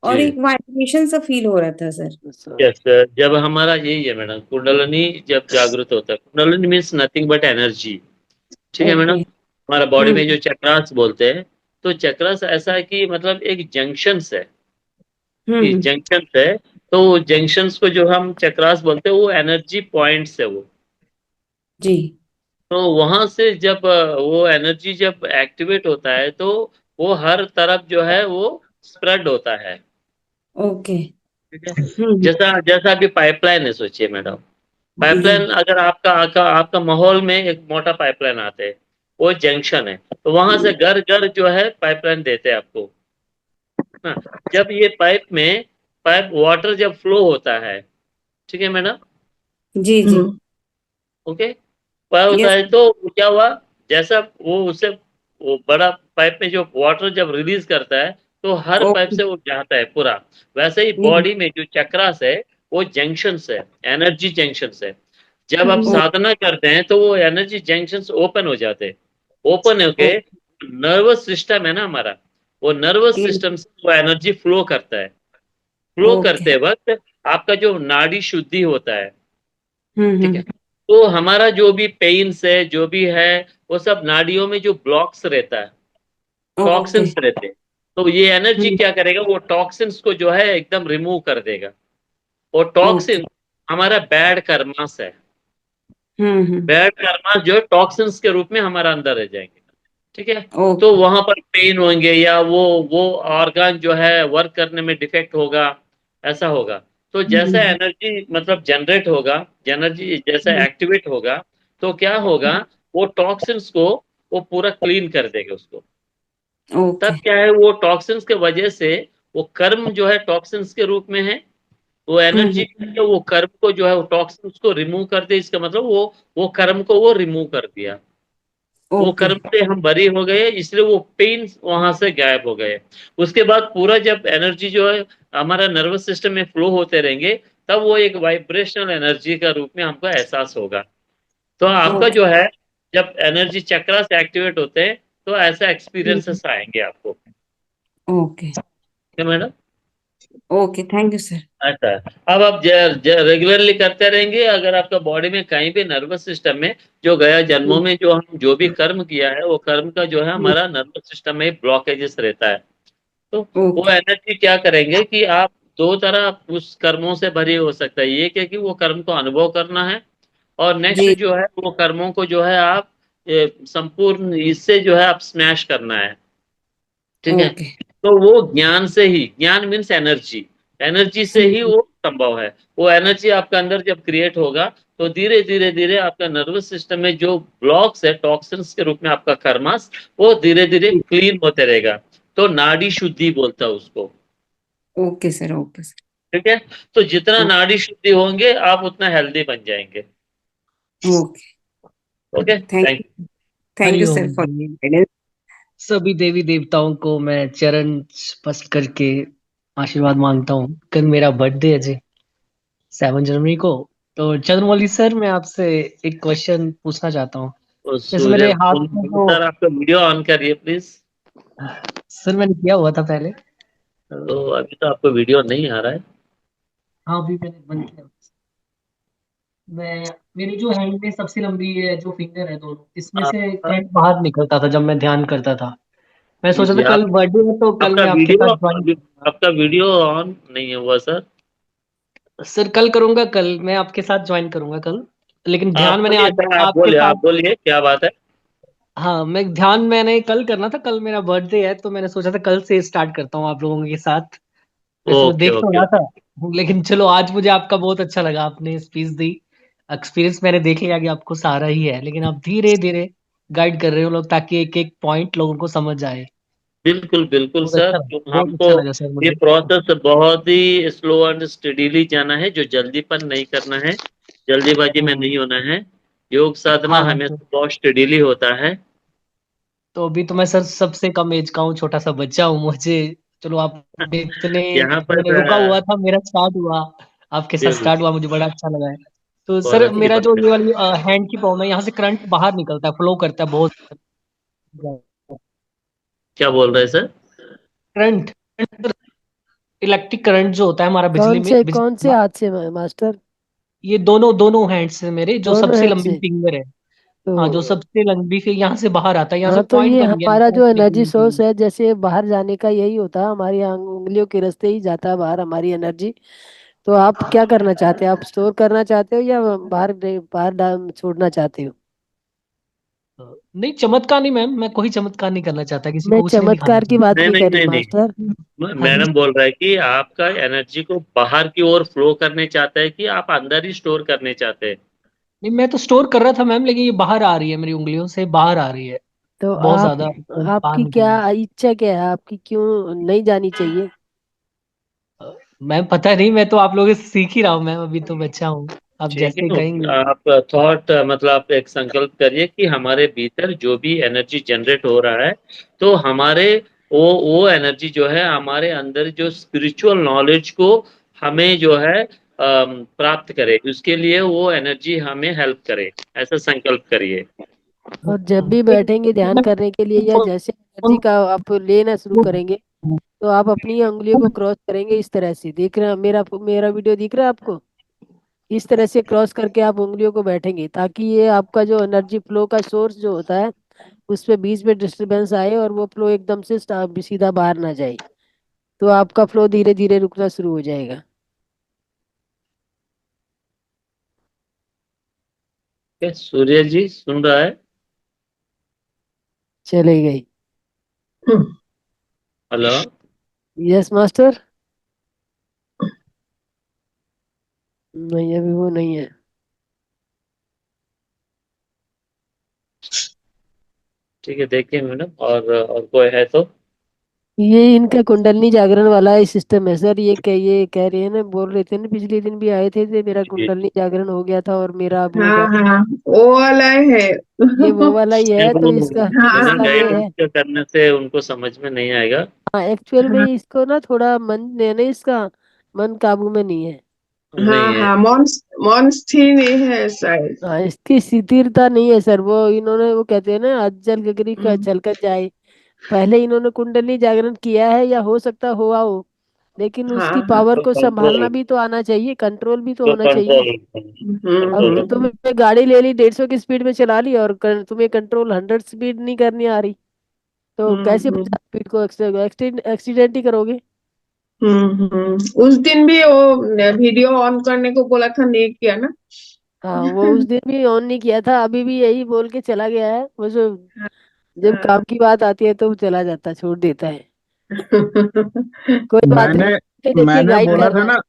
[SPEAKER 7] और
[SPEAKER 2] जी।
[SPEAKER 7] एक वाइब्रेशन सा फील हो रहा था सर।
[SPEAKER 2] यस। जब हमारा यही है मैडम, कुंडलिनी जब जागृत होता है, kundalini means nothing but energy. ठीक है मैडम।
[SPEAKER 7] ओके।
[SPEAKER 2] हमारा बॉडी में
[SPEAKER 7] हम्म।
[SPEAKER 2] जो चक्रास बोलते हैं, तो चक्रास ऐसा है कि मतलब एक जंक्शंस है, कि
[SPEAKER 7] हम्म।
[SPEAKER 2] जंक्शंस है। तो जंक्शंस को जो हम चक्रास बोलते हैं, वो एनर्जी पॉइंट्स है वो।
[SPEAKER 7] जी।
[SPEAKER 2] तो वहां से जब वो एनर्जी जब एक्टिवेट होता है, तो वो हर तरफ जो है वो स्प्रेड होता है।
[SPEAKER 7] ओके।
[SPEAKER 2] ठीक है।
[SPEAKER 7] हम्म।
[SPEAKER 2] जैसा जैसा अभी पाइपलाइन है, सोचिए मैडम।
[SPEAKER 7] जी जी।
[SPEAKER 2] पाइपलाइन, अगर आपका आपका आपका माहौल में एक मोटा पाइपलाइन आते हैं, वो जंक्शन है, तो वहां से घर घर जो है पाइपलाइन देते हैं आपको। हाँ। जब ये पाइप वाटर जब फ्लो होता है, ठीक है मैडम।
[SPEAKER 7] जी जी।
[SPEAKER 6] हम्म।
[SPEAKER 2] ओके। क्या होता
[SPEAKER 7] यस।
[SPEAKER 2] है, तो क्या हुआ, जैसा वो उसे, वो बड़ा पाइप में जो वाटर जब रिलीज करता है, तो हर पाइप
[SPEAKER 7] ओके।
[SPEAKER 2] से वो जाता है पूरा। वैसे ही
[SPEAKER 7] हम्म।
[SPEAKER 2] बॉडी में जो चक्रास है, वो जंक्शंस है, एनर्जी जंक्शंस है। जब आप
[SPEAKER 6] हम्म।
[SPEAKER 2] साधना करते हैं तो वो एनर्जी जंक्शंस ओपन हो जाते हैं। ओपन होके
[SPEAKER 7] ओके।
[SPEAKER 2] नर्वस सिस्टम है ना हमारा, वो नर्वस सिस्टम से वो एनर्जी फ्लो करता है। Flow
[SPEAKER 7] okay.
[SPEAKER 2] करते वक्त आपका जो नाड़ी शुद्धि होता है। ठीक है।
[SPEAKER 7] हम्म।
[SPEAKER 2] तो हमारा जो भी पेन्स है, जो भी है, वो सब नाड़ियों में जो ब्लॉक्स रहता है,
[SPEAKER 7] ओके।
[SPEAKER 2] टॉक्सिन्स रहते हैं। तो ये एनर्जी
[SPEAKER 7] हम्म।
[SPEAKER 2] क्या करेगा, वो टॉक्सिन्स को जो है एकदम रिमूव कर देगा। और
[SPEAKER 7] ओके।
[SPEAKER 2] टॉक्सिन हमारा बैड कर्मास है।
[SPEAKER 7] हम्म।
[SPEAKER 2] बैड कर्मास जो है टॉक्सिन्स के रूप में हमारा अंदर रह जाएंगे। ठीक है। तो
[SPEAKER 7] ओके।
[SPEAKER 2] वहां पर पेन होंगे, या वो ऑर्गन जो है वर्क करने में डिफेक्ट होगा, ऐसा होगा। तो जैसा
[SPEAKER 7] हम्म।
[SPEAKER 2] एनर्जी मतलब जनरेट होगा, एनर्जी जैसा
[SPEAKER 7] हम्म।
[SPEAKER 2] एक्टिवेट होगा, तो क्या होगा, वो टॉक्सिन्स को वो पूरा क्लीन कर देगा उसको।
[SPEAKER 7] ओके।
[SPEAKER 2] तब क्या है, वो टॉक्सिन्स के वजह से वो कर्म जो है टॉक्सिन्स के रूप में है। वो एनर्जी
[SPEAKER 7] हम्म।
[SPEAKER 2] वो कर्म को जो है वो टॉक्सिन्स को रिमूव कर दे, इसका मतलब वो कर्म को वो रिमूव कर दिया। वो
[SPEAKER 7] ओके।
[SPEAKER 2] कर्म से हम बरी हो गए, इसलिए वो पेन वहां से गायब हो गए। उसके बाद पूरा जब एनर्जी जो है हमारा नर्वस सिस्टम में फ्लो होते रहेंगे, तब वो एक वाइब्रेशनल एनर्जी का रूप में हमको एहसास होगा। तो आपका
[SPEAKER 7] ओके।
[SPEAKER 2] जो है, जब एनर्जी चक्रा से एक्टिवेट होते हैं, तो ऐसा एक्सपीरियंसेस आएंगे आपको।
[SPEAKER 7] ओके
[SPEAKER 2] क्या madam?
[SPEAKER 7] Okay, thank you sir.
[SPEAKER 2] अच्छा है। अब आप रेगुलरली करते रहेंगे, अगर आपका बॉडी में कहीं भी नर्वस सिस्टम में जो गया जन्मों में जो हम जो भी कर्म किया है, वो कर्म का जो है हमारा नर्वस सिस्टम में ब्लॉकेजेस रहता है, तो वो
[SPEAKER 7] ओके
[SPEAKER 2] एनर्जी क्या करेंगे कि आप दो तरह उस कर्मों से भरी हो सकता है। एक है कि वो कर्म को अनुभव करना है, और नेक्स्ट
[SPEAKER 7] जी।
[SPEAKER 2] जो है वो कर्मों को जो है आप संपूर्ण इससे जो है आप स्मैश करना है। ठीक है।
[SPEAKER 7] ओके
[SPEAKER 2] तो वो ज्ञान से ही, ज्ञान मीन्स एनर्जी, एनर्जी से ही वो संभव है। वो एनर्जी आपका अंदर जब क्रिएट होगा, तो धीरे धीरे धीरे आपका नर्वस सिस्टम में जो ब्लॉक्स है टॉक्सिन्स के रूप में आपका कर्मास, वो धीरे धीरे क्लीन होते रहेगा। तो नाड़ी शुद्धि बोलता है उसको।
[SPEAKER 7] Okay sir. Okay sir.
[SPEAKER 2] ठीक है। तो जितना नाड़ी शुद्धि होंगे आप उतना हेल्दी बन जाएंगे।
[SPEAKER 7] Okay,
[SPEAKER 2] okay,
[SPEAKER 7] thank
[SPEAKER 2] thank
[SPEAKER 7] you. Thank you
[SPEAKER 8] Hariom
[SPEAKER 7] sir for
[SPEAKER 8] जी।
[SPEAKER 7] गाइडेंस।
[SPEAKER 8] सभी देवी देवताओं को मैं चरण स्पर्श करके आशीर्वाद मांगता हूँ। कल मेरा बर्थडे है जी, 7 जनवरी को। तो चंद्रमौली सर, मैं आपसे एक क्वेश्चन पूछना चाहता हूँ।
[SPEAKER 2] यू।
[SPEAKER 8] जैसे
[SPEAKER 2] सूर्य
[SPEAKER 8] मेरे हाथ में जो,
[SPEAKER 2] सर आपका वीडियो ऑन करिए प्लीज।
[SPEAKER 8] सर मैंने किया हुआ था पहले।
[SPEAKER 2] तो अभी तो आपको वीडियो नहीं आ रहा है।
[SPEAKER 8] हाँ, अभी मैंने बंद किया। मैं, मेरी जो हैंड में सबसे लंबी है जो फिंगर है दोनों, इसमें
[SPEAKER 2] आप,
[SPEAKER 8] से करंट बाहर निकलता था जब मैं ध्यान करता था। मैं
[SPEAKER 2] जी
[SPEAKER 8] सोचा
[SPEAKER 2] जी,
[SPEAKER 8] था कल बर्थडे है तो कल
[SPEAKER 2] आपका
[SPEAKER 8] मैं आपके
[SPEAKER 2] वीडियो
[SPEAKER 8] साथ ज्वाइन।
[SPEAKER 2] आपका वीडियो ऑन नहीं हुआ सर।
[SPEAKER 8] सर कल करूंगा, कल मैं आपके साथ ज्वाइन करूंगा कल। लेकिन
[SPEAKER 2] आप
[SPEAKER 8] ध्यान मैंने
[SPEAKER 2] बोलिए
[SPEAKER 8] आज
[SPEAKER 2] सर,
[SPEAKER 8] आपके साथ।
[SPEAKER 2] आप बोलिए क्या बात है।
[SPEAKER 8] हाँ, मैं ध्यान मैंने कल करना था, कल मेरा बर्थडे है तो मैंने सोचा था कल से स्टार्ट करता हूँ आप लोगों के साथ। वैसे मैं
[SPEAKER 2] ओके
[SPEAKER 8] देख तो
[SPEAKER 2] ओके
[SPEAKER 8] रहा
[SPEAKER 2] ओके।
[SPEAKER 8] था, लेकिन चलो आज मुझे आपका बहुत अच्छा लगा, आपने स्पीच दी। एक्सपीरियंस मैंने देख लिया कि आपको सारा ही है, लेकिन आप धीरे धीरे गाइड कर रहे हो लोग ताकि एक एक पॉइंट लोगों को समझ आए।
[SPEAKER 2] बिल्कुल बिल्कुल
[SPEAKER 8] बहुत
[SPEAKER 2] सर,
[SPEAKER 8] अच्छा,
[SPEAKER 2] तो
[SPEAKER 8] बहुत
[SPEAKER 2] हमको
[SPEAKER 8] अच्छा लगा सर
[SPEAKER 2] ये
[SPEAKER 8] मुझे।
[SPEAKER 2] प्रोसेस बहुत ही स्लो एंड स्टडीली जाना है, जो जल्दीपन नहीं करना है, जल्दीबाजी में
[SPEAKER 8] हम्म।
[SPEAKER 2] नहीं होना है। योग साधना
[SPEAKER 8] हाँ सर।
[SPEAKER 2] हमेशा बहुत स्टडीली होता है।
[SPEAKER 8] तो अभी तो मैं सर सबसे कम एज का हूँ, छोटा सा बच्चा हूँ मुझे। चलो आप इतने,
[SPEAKER 2] यहाँ पर
[SPEAKER 8] मैंने रुका हुआ था, मेरा स्टार्ट हुआ, आपके साथ
[SPEAKER 2] बिल्कुल
[SPEAKER 8] स्टार्ट हुआ, मुझे बड़ा अच्छा लगा है। तो सर
[SPEAKER 2] बहुत ही
[SPEAKER 8] मेरा जो
[SPEAKER 2] बढ़िया।
[SPEAKER 8] ये वाली हैंड की प्रॉब्लम है, यहाँ से करंट बाहर निकलता है, फ्लो करता है बहुत।
[SPEAKER 2] क्या बोल रहे हैं सर?
[SPEAKER 8] करंट, इलेक्ट्रिक करंट जो होता है हमारा बिजली में, बिजली
[SPEAKER 1] कौन से
[SPEAKER 8] वाला,
[SPEAKER 1] हाथ से मास्टर?
[SPEAKER 8] ये दोनों दोनों हैंड से मेरे, जो
[SPEAKER 1] दोनों
[SPEAKER 8] सबसे
[SPEAKER 1] हैंड
[SPEAKER 8] लंबी
[SPEAKER 1] से?
[SPEAKER 8] फिंगर है।
[SPEAKER 1] तो
[SPEAKER 8] हाँ, जो सबसे लंबी फिर यहाँ से बाहर आता है, यहाँ से
[SPEAKER 1] हाँ, तो
[SPEAKER 8] पॉइंट
[SPEAKER 1] ये
[SPEAKER 8] बन गया
[SPEAKER 1] हमारा जो
[SPEAKER 8] बहुत
[SPEAKER 1] एनर्जी
[SPEAKER 8] निकलने के
[SPEAKER 1] सोर्स
[SPEAKER 8] लिए।
[SPEAKER 1] है, जैसे बाहर जाने का यही होता है, हमारी उंगलियों के रास्ते ही जाता है बाहर हमारी एनर्जी। तो आप क्या करना चाहते हैं? आप स्टोर करना चाहते हो या बाहर बाहर छोड़ना चाहते हो?
[SPEAKER 8] नहीं, चमत्कार नहीं मैम, मैं कोई चमत्कार नहीं करना चाहता, किसी
[SPEAKER 1] मैं
[SPEAKER 8] को कुछ नहीं दिखाना
[SPEAKER 1] चमत्कार की बात
[SPEAKER 2] नहीं
[SPEAKER 1] नहीं
[SPEAKER 2] नहीं
[SPEAKER 1] करी
[SPEAKER 2] नहीं
[SPEAKER 1] मास्टर।
[SPEAKER 2] नहीं,
[SPEAKER 8] हाँ जी।
[SPEAKER 2] मैडम बोल रहा है कि आपका एनर्जी को बाहर की ओर फ्लो करने चाहता है कि आप अंदर ही स्टोर करने चाहते हैं।
[SPEAKER 8] नहीं, मैं तो स्टोर कर रहा था मैम, लेकिन ये बाहर आ रही है, मेरी उंगलियों से बाहर आ रही है
[SPEAKER 1] तो
[SPEAKER 8] बहुत ज्यादा, बाहर
[SPEAKER 1] आपकी
[SPEAKER 8] निकल
[SPEAKER 1] क्या
[SPEAKER 8] रही है।
[SPEAKER 1] इच्छा क्या है? आपकी क्यों नहीं जानी चाहिए?
[SPEAKER 8] मैम पता नहीं, मैं तो आप लोगों से सीख ही रहा हूँ मैम, अभी तो बच्चा हूँ, आप
[SPEAKER 2] ठीक है,
[SPEAKER 8] जैसे कहेंगे।
[SPEAKER 2] आप थॉट मतलब आप एक संकल्प करिए कि हमारे भीतर जो भी एनर्जी जनरेट हो रहा है, तो हमारे वो एनर्जी जो है हमारे अंदर जो स्पिरिचुअल नॉलेज को हमें जो है प्राप्त करे, उसके लिए वो एनर्जी हमें हेल्प करे, ऐसा संकल्प करिए।
[SPEAKER 1] और जब भी बैठेंगे ध्यान करने के लिए, या जैसे एनर्जी का आप लेना शुरू करेंगे, तो आप अपनी उंगलियों को क्रॉस करेंगे इस तरह से। देख रहे हैं मेरा मेरा वीडियो दिख रहा है आपको? इस तरह से क्रॉस करके आप उंगलियों को बैठेंगे, ताकि ये आपका जो एनर्जी फ्लो का सोर्स जो होता है, उस पे बीच में डिस्टरबेंस आए और वो फ्लो एकदम से सीधा बाहर ना जाए। तो आपका फ्लो धीरे धीरे रुकना शुरू हो जाएगा।
[SPEAKER 2] क्या सूर्य जी सुन रहा है?
[SPEAKER 1] चले गई।
[SPEAKER 2] हेलो।
[SPEAKER 1] Yes master. नहीं, अभी वो नहीं है।
[SPEAKER 2] ठीक है, देखिए मैडम, और कोई है तो।
[SPEAKER 1] ये इनका कुंडलनी जागरण वाला ही सिस्टम है सर। ये कह रहे हैं ना, बोल रहे थे ना, पिछले दिन भी आए थे, मेरा
[SPEAKER 2] जी।
[SPEAKER 1] कुंडलनी जागरण हो गया था और मेरा अब हो
[SPEAKER 6] हाँ
[SPEAKER 1] गया।
[SPEAKER 6] हाँ, वो वाला है।
[SPEAKER 1] ये वो वाला ही है, तो इसका
[SPEAKER 6] हाँ
[SPEAKER 2] बिना
[SPEAKER 1] इसका
[SPEAKER 6] हाँ।
[SPEAKER 1] ये
[SPEAKER 2] गाइड
[SPEAKER 1] है।
[SPEAKER 2] करने से उनको समझ में नहीं आएगा।
[SPEAKER 1] हाँ, एक्चुअल में
[SPEAKER 6] हाँ
[SPEAKER 1] इसको ना थोड़ा मन ने ना, इसका मन काबू में नहीं है।
[SPEAKER 6] हाँ
[SPEAKER 2] नहीं है।
[SPEAKER 6] हाँ, मॉन स्थिर नहीं है शायद।
[SPEAKER 1] हाँ, इसकी स्थिरता नहीं है सर। वो इन्होंने, वो कहते हैं ना, अज्जल गगरी का
[SPEAKER 6] हम्म
[SPEAKER 1] छलकत जाए। पहले इन्होंने कुंडली जागरण किया है, या हो सकता हुआ हो, लेकिन
[SPEAKER 6] हाँ
[SPEAKER 1] उसकी
[SPEAKER 6] हाँ।
[SPEAKER 1] पावर
[SPEAKER 2] तो
[SPEAKER 1] को संभालना
[SPEAKER 2] कंट्रोल,
[SPEAKER 1] भी तो आना चाहिए, कंट्रोल भी तो
[SPEAKER 2] तो
[SPEAKER 1] होना चाहिए।
[SPEAKER 2] कंट्रोल,
[SPEAKER 1] अब
[SPEAKER 2] कंट्रोल।
[SPEAKER 1] तुमने गाड़ी ले ली, 150 की स्पीड में चला ली, और तुम्हें कंट्रोल 100 स्पीड नहीं करनी आ रही, तो कैसे
[SPEAKER 6] हम्म
[SPEAKER 1] 50 स्पीड को एक्सीडेंट ही करोगे।
[SPEAKER 6] उस दिन भी वो वीडियो ऑन करने को बोला था, नहीं किया ना।
[SPEAKER 1] हाँ, वो उस दिन भी ऑन नहीं किया था, अभी भी यही बोल के चला गया है वो जो। जब
[SPEAKER 6] हाँ।
[SPEAKER 1] काम की बात आती है तो वो चला जाता है, छोड़ देता है। कोई बात
[SPEAKER 9] मैंने
[SPEAKER 1] नहीं, देखिए
[SPEAKER 9] मैंने
[SPEAKER 1] गाइड
[SPEAKER 9] बोला
[SPEAKER 1] कर
[SPEAKER 9] था
[SPEAKER 1] रहा है।
[SPEAKER 9] ना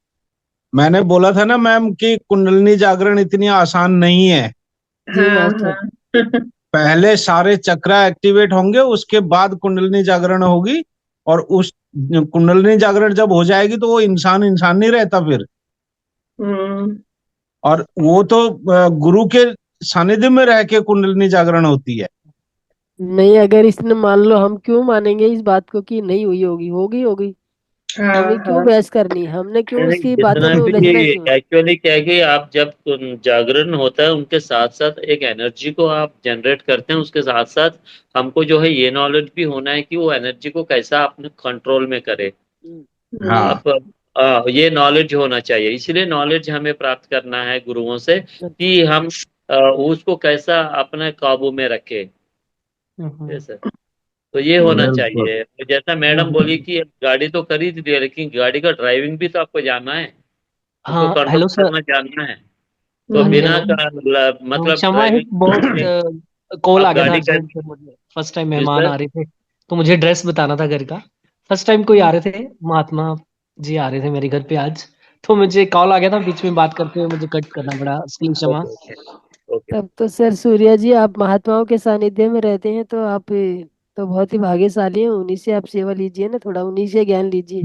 [SPEAKER 9] मैंने बोला था ना मैम कि कुंडलिनी जागरण इतनी आसान नहीं है।
[SPEAKER 1] जी
[SPEAKER 6] हाँ
[SPEAKER 1] मास्टर।
[SPEAKER 6] हाँ।
[SPEAKER 9] पहले सारे चक्रा एक्टिवेट होंगे, उसके बाद कुंडलिनी जागरण होगी। और उस कुंडलिनी जागरण जब हो जाएगी तो वो इंसान इंसान नहीं रहता फिर।
[SPEAKER 6] हम्म
[SPEAKER 9] और वो तो गुरु के सानिध्य में रह के कुंडलिनी जागरण होती है।
[SPEAKER 1] नहीं, अगर इसने, मान लो, हम क्यों मानेंगे इस बात को कि नहीं हुई होगी, होगी होगी।
[SPEAKER 6] हाँ
[SPEAKER 1] हमें क्यों
[SPEAKER 6] हाँ।
[SPEAKER 1] बहस करनी, हमने क्यों
[SPEAKER 2] नहीं,
[SPEAKER 1] उसकी बातों
[SPEAKER 2] जितना
[SPEAKER 1] में
[SPEAKER 2] भी
[SPEAKER 1] उलझना क्यों है।
[SPEAKER 2] एक्चुअली क्या है कि आप जब जागरण होता है उनके साथ साथ एक एनर्जी को आप जनरेट करते हैं, उसके साथ साथ हमको जो है ये नॉलेज भी होना है कि वो एनर्जी को कैसा अपने कंट्रोल में करे।
[SPEAKER 1] हम्म,
[SPEAKER 9] हाँ।
[SPEAKER 2] आप ये नॉलेज होना चाहिए, इसलिए नॉलेज हमें प्राप्त करना है गुरुओं से
[SPEAKER 1] अच्छा।
[SPEAKER 2] कि हम उसको कैसा अपने काबू में रखे।
[SPEAKER 1] हम्म,
[SPEAKER 2] जैसे तो ये होना
[SPEAKER 9] बिल्कुल।
[SPEAKER 2] चाहिए। तो जैसा मैडम बोली
[SPEAKER 1] हम्म।
[SPEAKER 2] कि गाड़ी तो खरीद दी है, लेकिन गाड़ी का ड्राइविंग भी तो आपको जानना है, उसको
[SPEAKER 8] हाँ,
[SPEAKER 2] कंट्रोल
[SPEAKER 8] हेलो सर।
[SPEAKER 2] करना जानना है। तो
[SPEAKER 8] हाँ जी,
[SPEAKER 2] बिना
[SPEAKER 8] हेलो।
[SPEAKER 2] का मतलब
[SPEAKER 8] क्षमा है,
[SPEAKER 2] ड्राइविंग
[SPEAKER 8] बहुत कॉल
[SPEAKER 2] आप
[SPEAKER 8] आ गया था
[SPEAKER 2] गाड़ी का।
[SPEAKER 8] अर्जेंट से मुझे। फर्स्ट टाइम
[SPEAKER 2] जी
[SPEAKER 8] मेहमान
[SPEAKER 2] सर।
[SPEAKER 8] आ रहे थे, तो मुझे ड्रेस बताना था घर का। फर्स्ट टाइम कोई आ रहे थे, महात्मा जी आ रहे थे मेरे घर पे आज। तो मुझे कॉल आ गया था, बीच में बात करते हुए मुझे कट करना पड़ा, इसके लिए क्षमा।
[SPEAKER 2] Okay okay okay.
[SPEAKER 1] तब तो सर सूर्या जी, आप महात्माओं के सानिध्य में रहते हैं, तो आप तो बहुत ही भाग्यशाली हैं। उन्हीं से आप सेवा लीजिए ना, थोड़ा उन्हीं से ज्ञान लीजिए।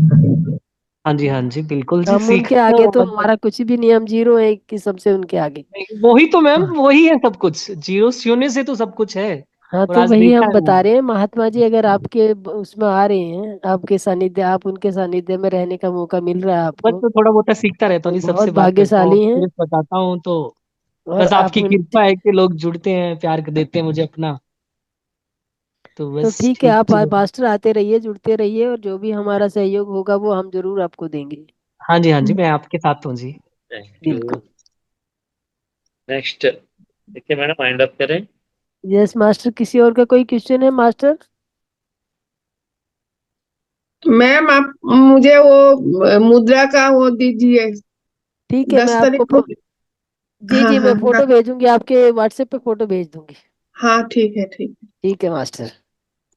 [SPEAKER 8] हाँ जी, हाँ जी, बिल्कुल जी,
[SPEAKER 1] हम
[SPEAKER 8] सीख
[SPEAKER 1] उनके
[SPEAKER 8] रहे
[SPEAKER 1] आगे
[SPEAKER 8] हैं
[SPEAKER 1] तो
[SPEAKER 8] मतलब।
[SPEAKER 1] हमारा कुछ भी नहीं, हम जीरो है कि सबसे उनके आगे।
[SPEAKER 8] वही तो मैम, वही है सब कुछ, जीरो शून्य से तो सब कुछ है।
[SPEAKER 1] हाँ,
[SPEAKER 8] और
[SPEAKER 1] तो
[SPEAKER 8] आज
[SPEAKER 1] वही
[SPEAKER 8] देखा
[SPEAKER 1] हम
[SPEAKER 8] है
[SPEAKER 1] बता
[SPEAKER 8] मैंने।
[SPEAKER 1] रहे हैं महात्मा जी, अगर आपके उसमें आ रहे हैं, आपके सानिध्य, आप उनके सानिध्य में रहने का मौका मिल रहा है
[SPEAKER 8] बस
[SPEAKER 1] आपको,
[SPEAKER 8] तो थोड़ा बहुत सीखता रहता
[SPEAKER 1] तो
[SPEAKER 8] हूँ,
[SPEAKER 1] बहुत
[SPEAKER 8] सबसे बात करता हूँ,
[SPEAKER 1] भाग्यशाली हैं।
[SPEAKER 8] फिर बताता हूँ तो।
[SPEAKER 1] और
[SPEAKER 8] बस
[SPEAKER 1] आप
[SPEAKER 8] आपकी
[SPEAKER 1] उनसे,
[SPEAKER 8] कृपा है कि लोग जुड़ते हैं, प्यार देते हैं मुझे अपना। तो
[SPEAKER 1] तो
[SPEAKER 8] बस
[SPEAKER 1] ठीक है,
[SPEAKER 8] ठीक
[SPEAKER 1] आप
[SPEAKER 8] चलो।
[SPEAKER 1] मास्टर आते रहिए, जुड़ते रहिए, और जो भी हमारा सहयोग होगा वो हम जरूर आपको देंगे।
[SPEAKER 8] हाँ जी, हाँ जी, मैं आपके साथ हूँ जी।
[SPEAKER 2] Thank you.
[SPEAKER 1] बिल्कुल।
[SPEAKER 2] नेक्स्ट देखिए मैडम, माइंड अप करें।
[SPEAKER 1] यस मास्टर, किसी और का कोई क्वेश्चन है मास्टर।
[SPEAKER 6] मैम, आप मुझे वो मुद्रा का वो दीजिए,
[SPEAKER 1] ठीक है, मैं
[SPEAKER 6] 10 तारीख
[SPEAKER 1] आपको
[SPEAKER 6] को।
[SPEAKER 1] जी
[SPEAKER 6] हाँ
[SPEAKER 1] जी, मैं
[SPEAKER 6] हाँ
[SPEAKER 1] फोटो भेजूंगी, आपके व्हाट्सएप पे फोटो भेज दूंगी।
[SPEAKER 6] हाँ, ठीक है, ठीक
[SPEAKER 1] ठीक है मास्टर।
[SPEAKER 6] है।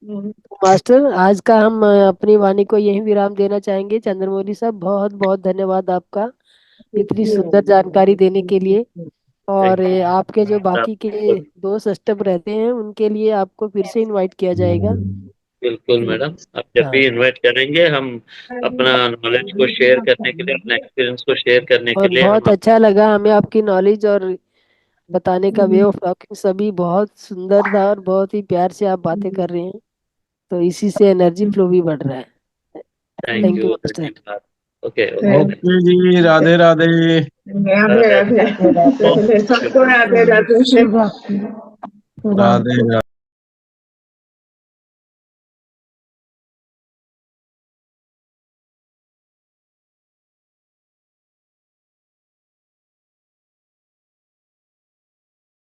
[SPEAKER 1] तो मास्टर, आज का हम अपनी वाणी को यहीं विराम देना चाहेंगे। चंद्रमौली साहब, बहुत बहुत धन्यवाद आपका इतनी सुंदर जानकारी देने के लिए। और
[SPEAKER 2] थैंक यू।
[SPEAKER 1] आपके जो बाकी के
[SPEAKER 2] आपको
[SPEAKER 1] दोस्त स्टेप रहते हैं, उनके लिए आपको फिर से इनवाइट किया जाएगा।
[SPEAKER 2] बिल्कुल
[SPEAKER 1] तो
[SPEAKER 2] मैडम, आप जब
[SPEAKER 1] हाँ,
[SPEAKER 2] भी इनवाइट करेंगे हम अपना नॉलेज को शेयर करने के लिए, अपना एक्सपीरियंस को शेयर करने के
[SPEAKER 1] और
[SPEAKER 2] लिए हम
[SPEAKER 1] बहुत
[SPEAKER 2] आप।
[SPEAKER 1] अच्छा लगा हमें आपकी नॉलेज और बताने का वे ऑफ टॉकिंग सभी बहुत सुंदर था, और बहुत ही प्यार से आप बातें कर रहे हैं, तो इसी से एनर्जी फ्लो भी बढ़ रहा है।
[SPEAKER 2] Thank
[SPEAKER 1] thank you
[SPEAKER 2] you,
[SPEAKER 1] master.
[SPEAKER 2] धन्यवाद। Okay okay.
[SPEAKER 6] थैंक
[SPEAKER 9] ओके जी, राधे राधे।
[SPEAKER 6] राधे
[SPEAKER 2] राधे
[SPEAKER 6] राधे
[SPEAKER 2] राधे।
[SPEAKER 6] राधे, सबको राधे राधे।
[SPEAKER 1] शुभ रात्रि। शुभ
[SPEAKER 9] राधे
[SPEAKER 1] रात्रि।
[SPEAKER 9] राधे।